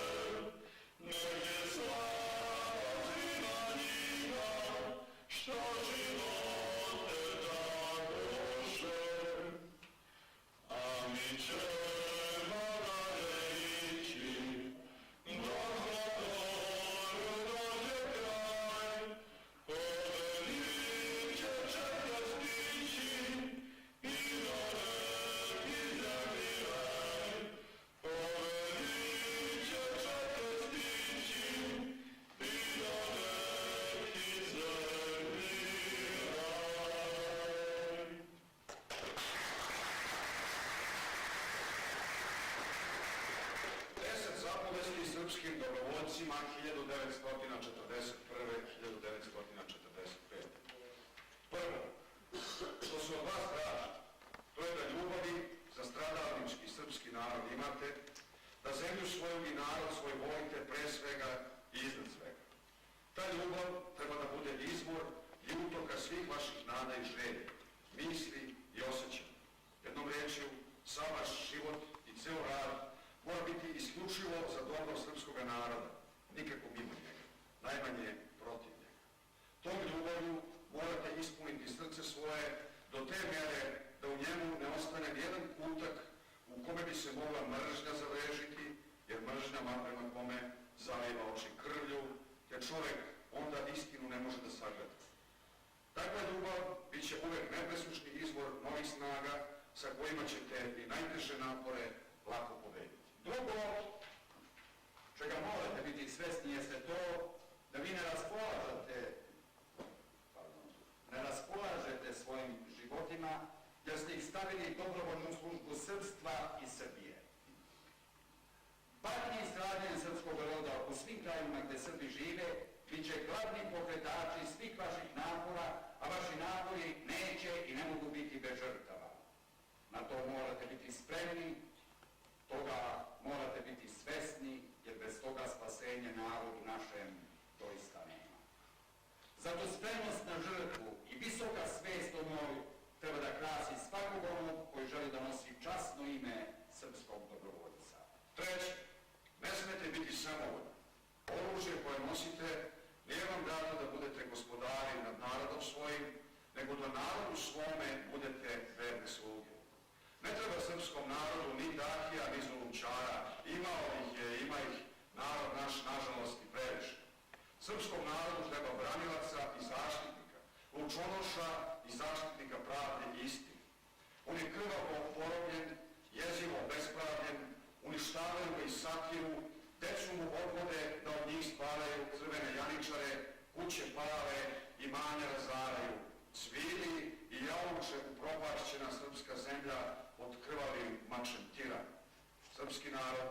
Nek je slava svima njima, što živote daroše. A mi ćemo dalje ići, dok motoru dođe kraj. Povelnik će čekat stići i do neki zemlji raj. Povelnik će čekat stići i do neki zemlji raj. 10 zapovesti srpskim dobrovoljcima 1941. 1945. Prvo, što se od vas traži, to je da ljubavi za stradalnički srpski narod imate, da zemlju svoju i narod svoj volite pre svega i iznad svega. Ta ljubav treba da bude izvor i utoka svih vaših nada i želja, misli i osjećanja. Jednom rečju, sav vaš život i ceo rad mora biti isključivo za dobro srpskog naroda, nikako mimo njega, najmanje protiv njega. Tom ljubavlju morate ispuniti srce svoje do te mere da u njemu ne ostane nijedan kutak u kome bi se mogla mržnja zaležiti, jer mržnja prema kome zaliva oči krvlju, jer čovjek onda istinu ne može da sagleda. Takva ljubav bit će uvek nepresušni izvor novih snaga sa kojima ćete i najteže napore lako pobediti. Drugo, čega morate biti svesni, jeste to da vi ne raspolažete svojim životima, jer ste ih stavili dobrovoljnu službu srpstva i Srbije. Patnje i stradanje srpskog roda u svim krajima gde Srbi žive bit će glavni pokretači svih vaših napora, a vaši napori neće i ne mogu biti bez žrtava. Na to morate biti spremni, toga morate biti svesni, jer bez toga spasenje narodu našem doista nema. Zato spremnost na žrtvu i visoka svest o njoj treba da krasi svakog onog koji želi da nosi časno ime srpskog dobrovoljca. Treće, ne smete biti samovoljni. Oružje koje nosite nije vam dato da budete gospodari nad narodom svojim, nego da narodu svome budete verne sluge. Ne treba srpskom narodu ni Dahija, ni Zulumčara, imao ih je, ima ih narod naš, nažalost, i previše. Srpskom narodu treba branilaca i zaštitnika, lučonoša i zaštitnika pravde i istine. On je krvavo porobljen, jezivo obespravljen, uništavaju ga i satiru mu odvode da od njih stvaraju crvene janičare, kuće pale, imanja razaraju. Cvili i jauče upropašćena srpska zemlja pod krvavim mačem tira. Srpski narod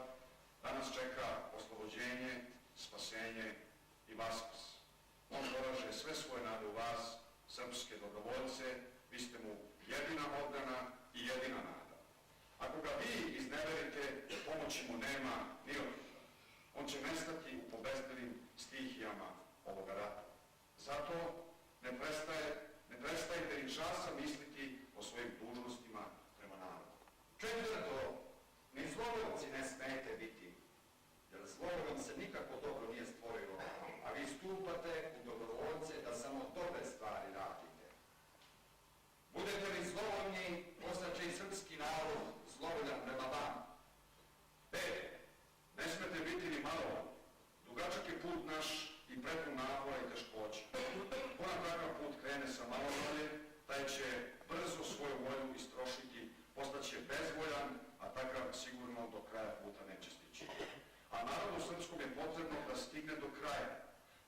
danas čeka oslobođenje, spasenje i vaskrs. On polaže sve svoje nade u vas, srpske dobrovoljce, vi ste mu jedina odbrana i jedina nada. Ako ga vi izneverite, pomoći mu nema ni od kuda. On će nestati u pobezdelim stihijama ovoga rata. Zato ne prestajte ni časa misliti o svojim dužnostima prema narodu. Četvrto, ni zlovoljci ne smete biti, jer zlovoljom se nikako dobro nije stvorilo, a vi stupate u dobrovoljce da samo dobre stvari radite. Budete li zlovoljni, postaće i srpski narod zlovoljan prema vama. Ne smete biti ni malo. Dugačak je put naš i prepun napora i teškoća. Ko na takav put krene sa malo volje, taj će brzo svoju volju istrošiti, postaće bezvoljan, a takav sigurno do kraja puta neće stići. A narodu srpskom je potrebno da stigne do kraja,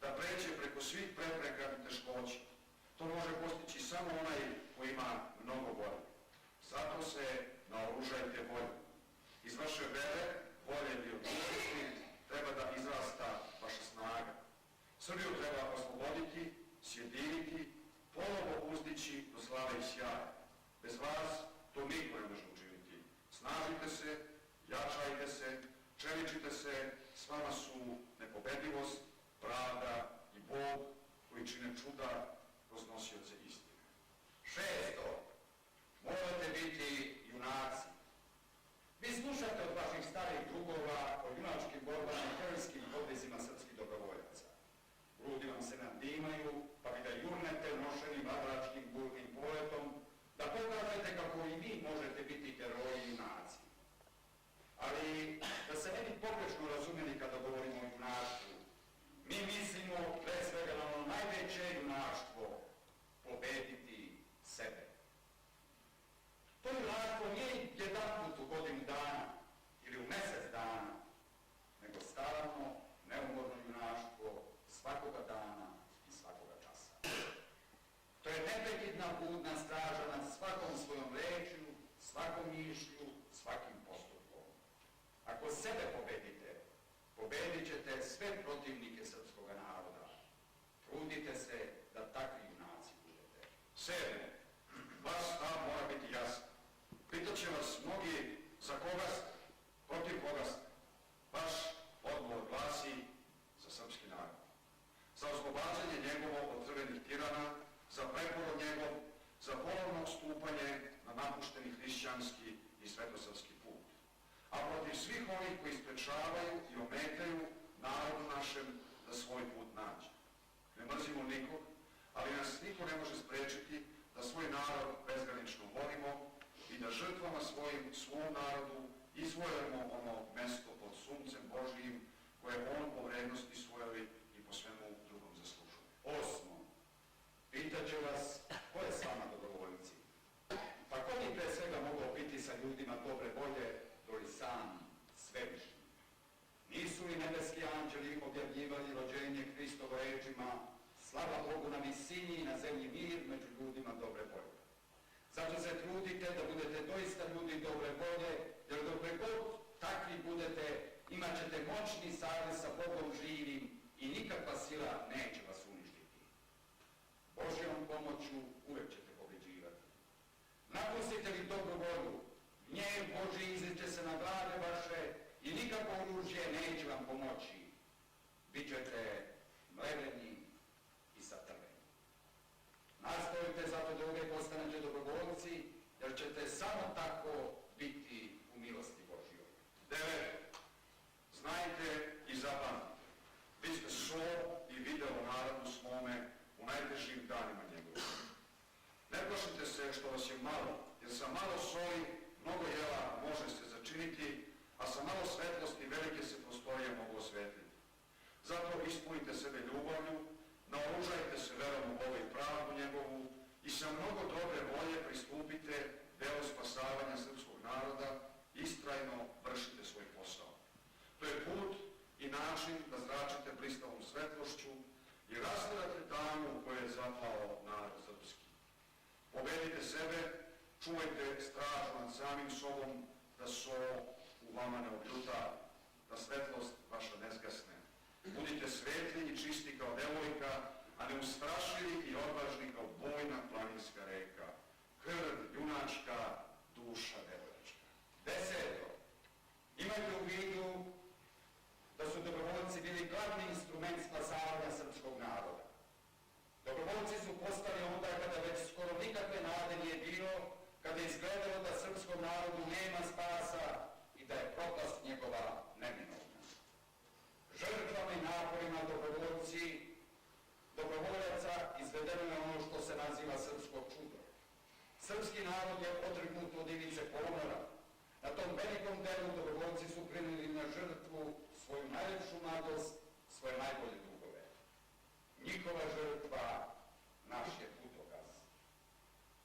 da pređe preko svih prepreka i teškoća. To može postići samo onaj koji ima mnogo volje. Zato se naoružajte volju. Iz vaše vere, volje i odlučnosti treba da izrasta vaša snaga. Srbiju treba osloboditi, sjediniti, ponovo uzdići do slave i sjaja. Bez vas to niko ne može učiniti. Snažite se, jačajte se, čeličite se, s vama su nepobedivost, pravda i Bog koji čine čuda kroz nosioce istine. Šesto, morate biti junaci. Vi slušate od vaših starih drugova o junačkim borbama i herojskim podvizima srpskih dobrovoljaca. Grudi vam se nadimaju, pa vi da jurnete nošenim vladačkim burnim poletom, da pokažete kako i vi možete biti heroji i junaci. Ali da se ne bi pogrešno razumjeli kada govorimo o junaštvu, mi mislimo pre svega na ono najveće junaštvo, pobediti sebe. To junaštvo nije jedanput u godinu dana ili u mjesec dana, nego stalno, neumorno junaštvo svakoga dana i svakoga časa. To je neprekidna budna straža nad svakom svojom rečju, svakom mišlju, svakim postupkom. Ako sebe pobedite, pobedit ćete sve protivnike srpskog naroda. Trudite se da takvi junaci budete. 7. Vaš stav mora biti jasan. Pitaće vas mnogi za koga ste, protiv koga ste. Vaš odgovor glasi za srpski narod. Za oslobađanje njegovo od crvenih tirana, za preporod njegov, za ponovno stupanje na napušteni hrišćanski i svetosrpski put. A protiv svih onih koji sprečavaju i ometaju narodu našem da svoj put nađe. Ne mrzimo nikog, ali nas niko ne može sprečiti da svoj narod bezgranično volimo i da žrtvama svojim svom narodu izvojamo ono mesto pod suncem Božijim koje on po vrednosti svojoj i po svemu drugom zaslužuje. 8. Pitaće vas, ko je s vama dobrovoljci? Pa ko bi pre svega mogao biti sa ljudima dobre volje, doli sam svevišnji? Nisu li nebeski anđeli objavljivali rođenje Hristovo rečima, slava Bogu na visini i na zemlji mir među ljudima dobre volje? Zato se trudite da budete doista ljudi dobre volje, jer dokle god takvi budete, imat ćete moćni savez sa Bogom živim i nikakva sila neće vas uništiti. Božjom pomoću uvek ćete pobeđivati. Napustite li dobru volju, gnjev Božji izliče se na glave vaše i nikakvo oružje neće vam pomoći. Bićete mleveni i satrveni. Nastojite zato da uvijek ostanete dobrovoljci, jer ćete samo tako biti u milosti Božjoj. 9. Znajte i zapamtite. Vi ste so i video narodu svome u najtežim danima njegovim. Ne plašite se što vas je malo, jer sa malo soli mnogo jela može se začiniti, a sa malo svetlosti velike se prostorije mogu osvetliti. Zato ispunite sebe ljubavlju, naoružajte se verom u Boga i pravdu njegovu i sa mnogo dobre volje pristupite delu spasavanja srpskog naroda, istrajno vršite svoj posao. To je put i način da zračite blistavom svetlošću i rasterate tamu u kojoj je zapao narod srpski. Pobedite sebe, čuvajte stražu nad samim sobom, da so u vama ne obljuta, da svetlost vaša ne zgasne. Budite svetli i čisti kao devojka, a neustrašivi i odvažni kao bojna planinska reka. Krv junačka, duša devojčka. 10. Imajte u vidu da su dobrovoljci bili glavni instrument spasavanja srpskog naroda. Dobrovoljci su postali onda kada već skoro nikakve nade nije bilo, kada je izgledalo da srpskom narodu nema spasa i da je propast njegova neminovna. Žrtvama i naporima dobrovoljaca izvedeno je ono što se naziva srpsko čudo. Srpski narod je odrgnut od ivice ponora. Na tom velikom delu dobrovoljci su primili na žrtvu svoju najlepšu mladost, svoje najbolje drugove. Njihova žrtva naš je putokaz.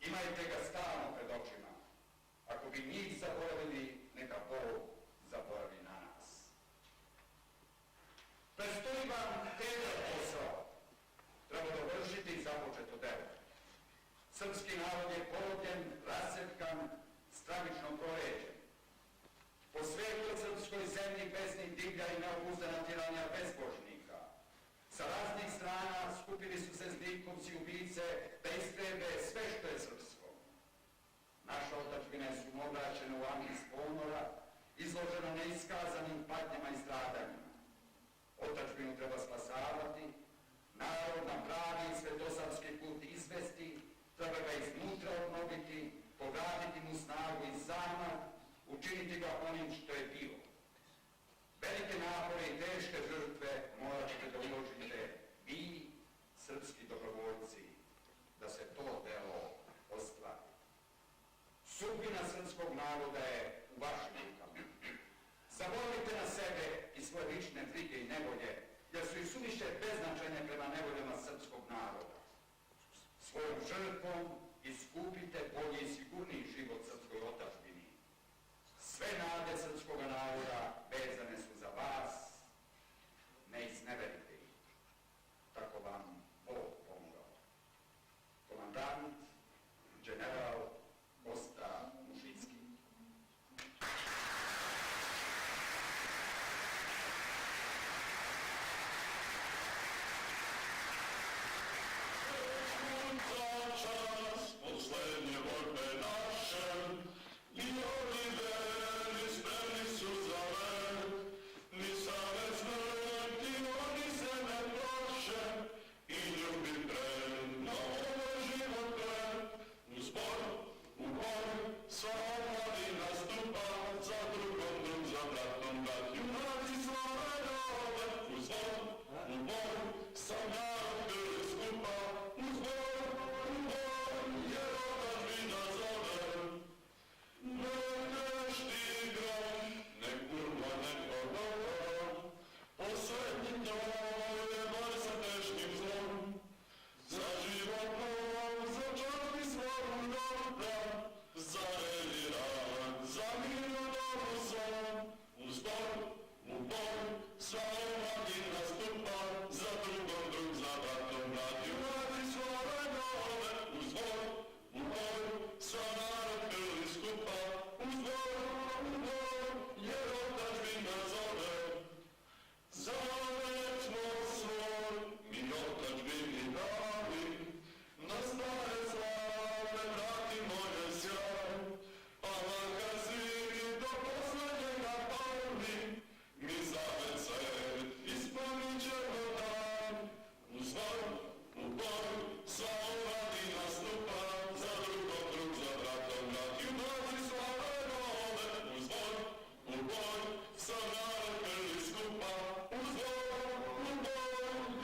Imajte ga stalno pred očima. Ako bi njih zaboravili, neka Bog zaboravi na nas. Predstoji vam težak posao. Treba dovršiti započeto delo. Srpski narod je porobljen, rascepkan, stravično proređen. Po svetoj srpskoj zemlji pesnik divlja i neobuzdana tiranja bezbožnika. Sa raznih strana skupili su se zlikovci ubice da istrebe sve što je srpsko. Naša otadžbina je sumomračena u ambis ponora, izložena neiskazanim patnjama i stradanjima. Otadžbinu treba spasavati, narod na pravi i svetosavski put izvesti, treba ga iznutra obnoviti, povratiti mu snagu i zamah, učiniti ga onim što je bilo. Velike napore i teške žrtve morat ćete da uložite vi, srpski dobrovoljci, da se to delo ostvari. Sudbina srpskog naroda je u vašim rukama. Zaboravite na sebe i svoje lične brige i nevolje, jer su i suviše beznačajne prema nevoljama srpskog naroda. Svojom žrtvom iskupite bolji i sigurniji život srpskoj otadžbini. Sve nade srpskog naroda vezane su za vas, ne izneverite ih. Tako vam Bog pomogao. Komandant, general Kosta Mušicki. Čas poslednje borbe naše, i oni verni spremni su za ver, ni savez smrti oni se ne proše, i ljubi predno ovo život pred. U zbor, u boj, sva omladina stupa, za drugom drug, za bratom brat, junaci slave nove. U zbor, u boj, sam narod bili skupa, u zbor, jer otadžbina zove. Ne nešti grad, ne kurva, ne odgovor, poslednji toj je boj sa teškim zlom. Za život nov, za čast i svoju dobra, za red i rad, za mirno dobro svom. U zbor, u boj, sva omladina stupa, za drugom drug, za bratom brat, junaci slave nove. U zbor, u boj, sva narod bili skupa, u zbor, jer otadžbina zove. Zavetno svoj, mi otadžbini dali, na stare slave vratimo je sjaj, a makar svi do poslednjega pali, mi zavet svet ispunit ćemo dan. U zbor, u boj, sva omladina stupa, za drugom drug, za bratom brat, junaci slave nove. U zbor, u boj, sav narod bili skupa, u zbor,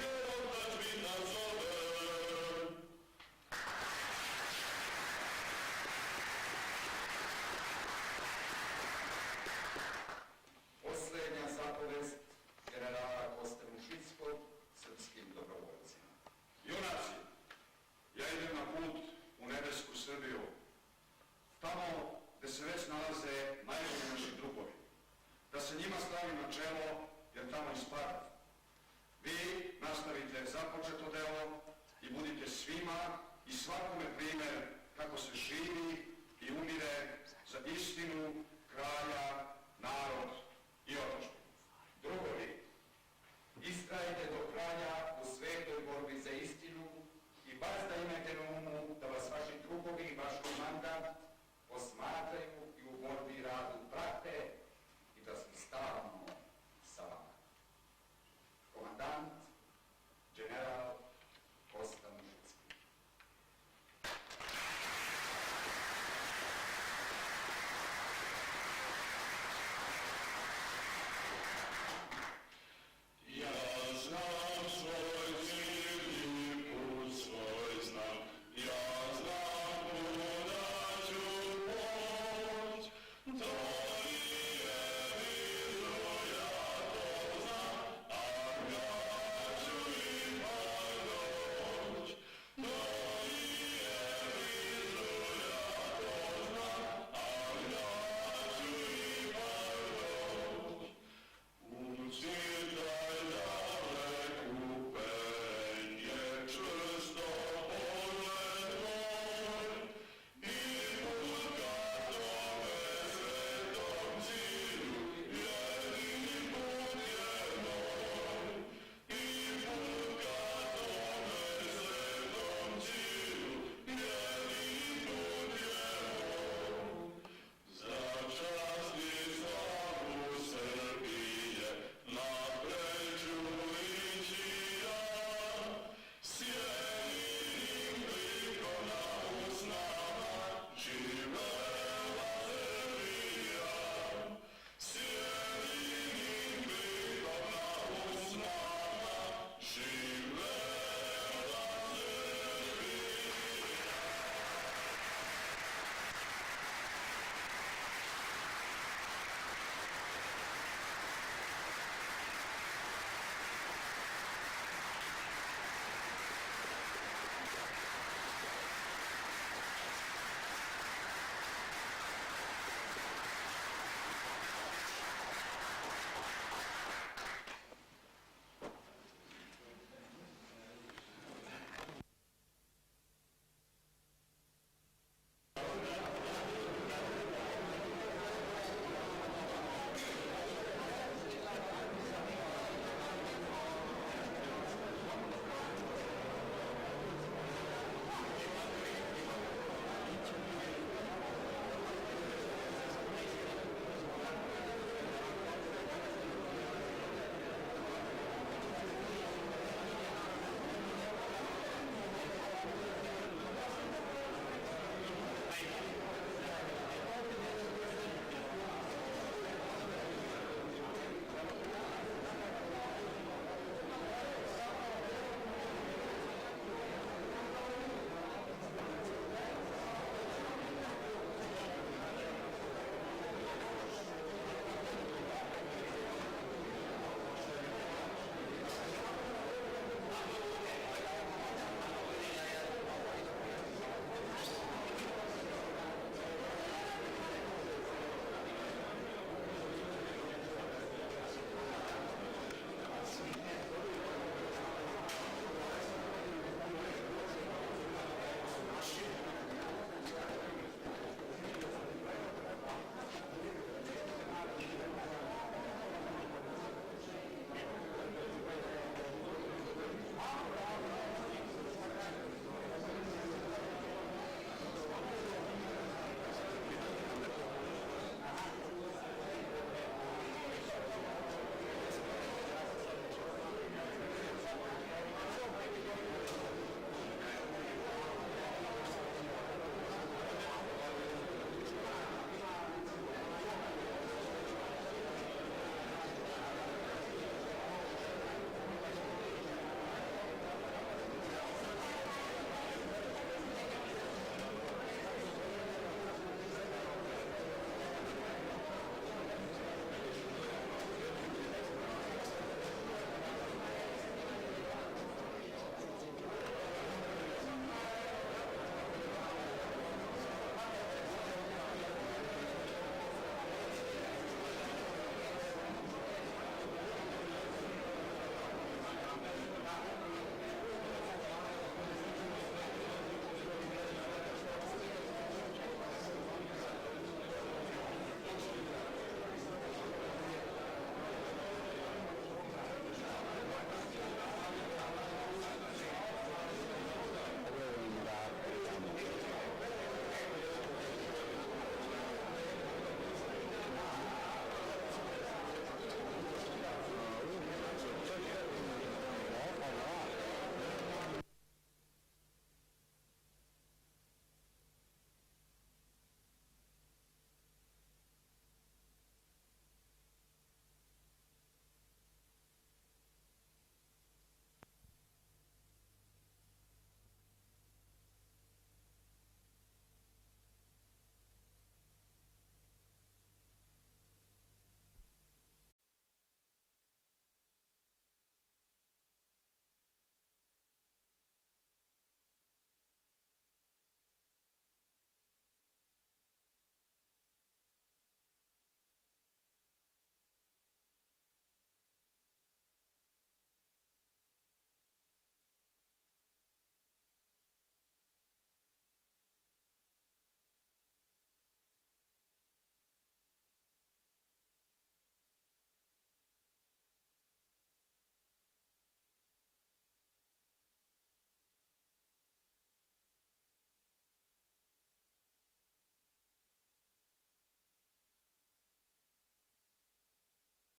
jer otadžbina zove. Posljednja zapovest generala Koste Mušickog srpskim dobrovoljcima. Junaci, ja idem na put u nebesku Srbiju, tamo gde se već nalaze najbolji naši drugovi, da se njima stavim na čelo jer tamo i spada. Vi nastavite započeto delo i budite svima i svakome primjer kako se živi i umire za istinu kralja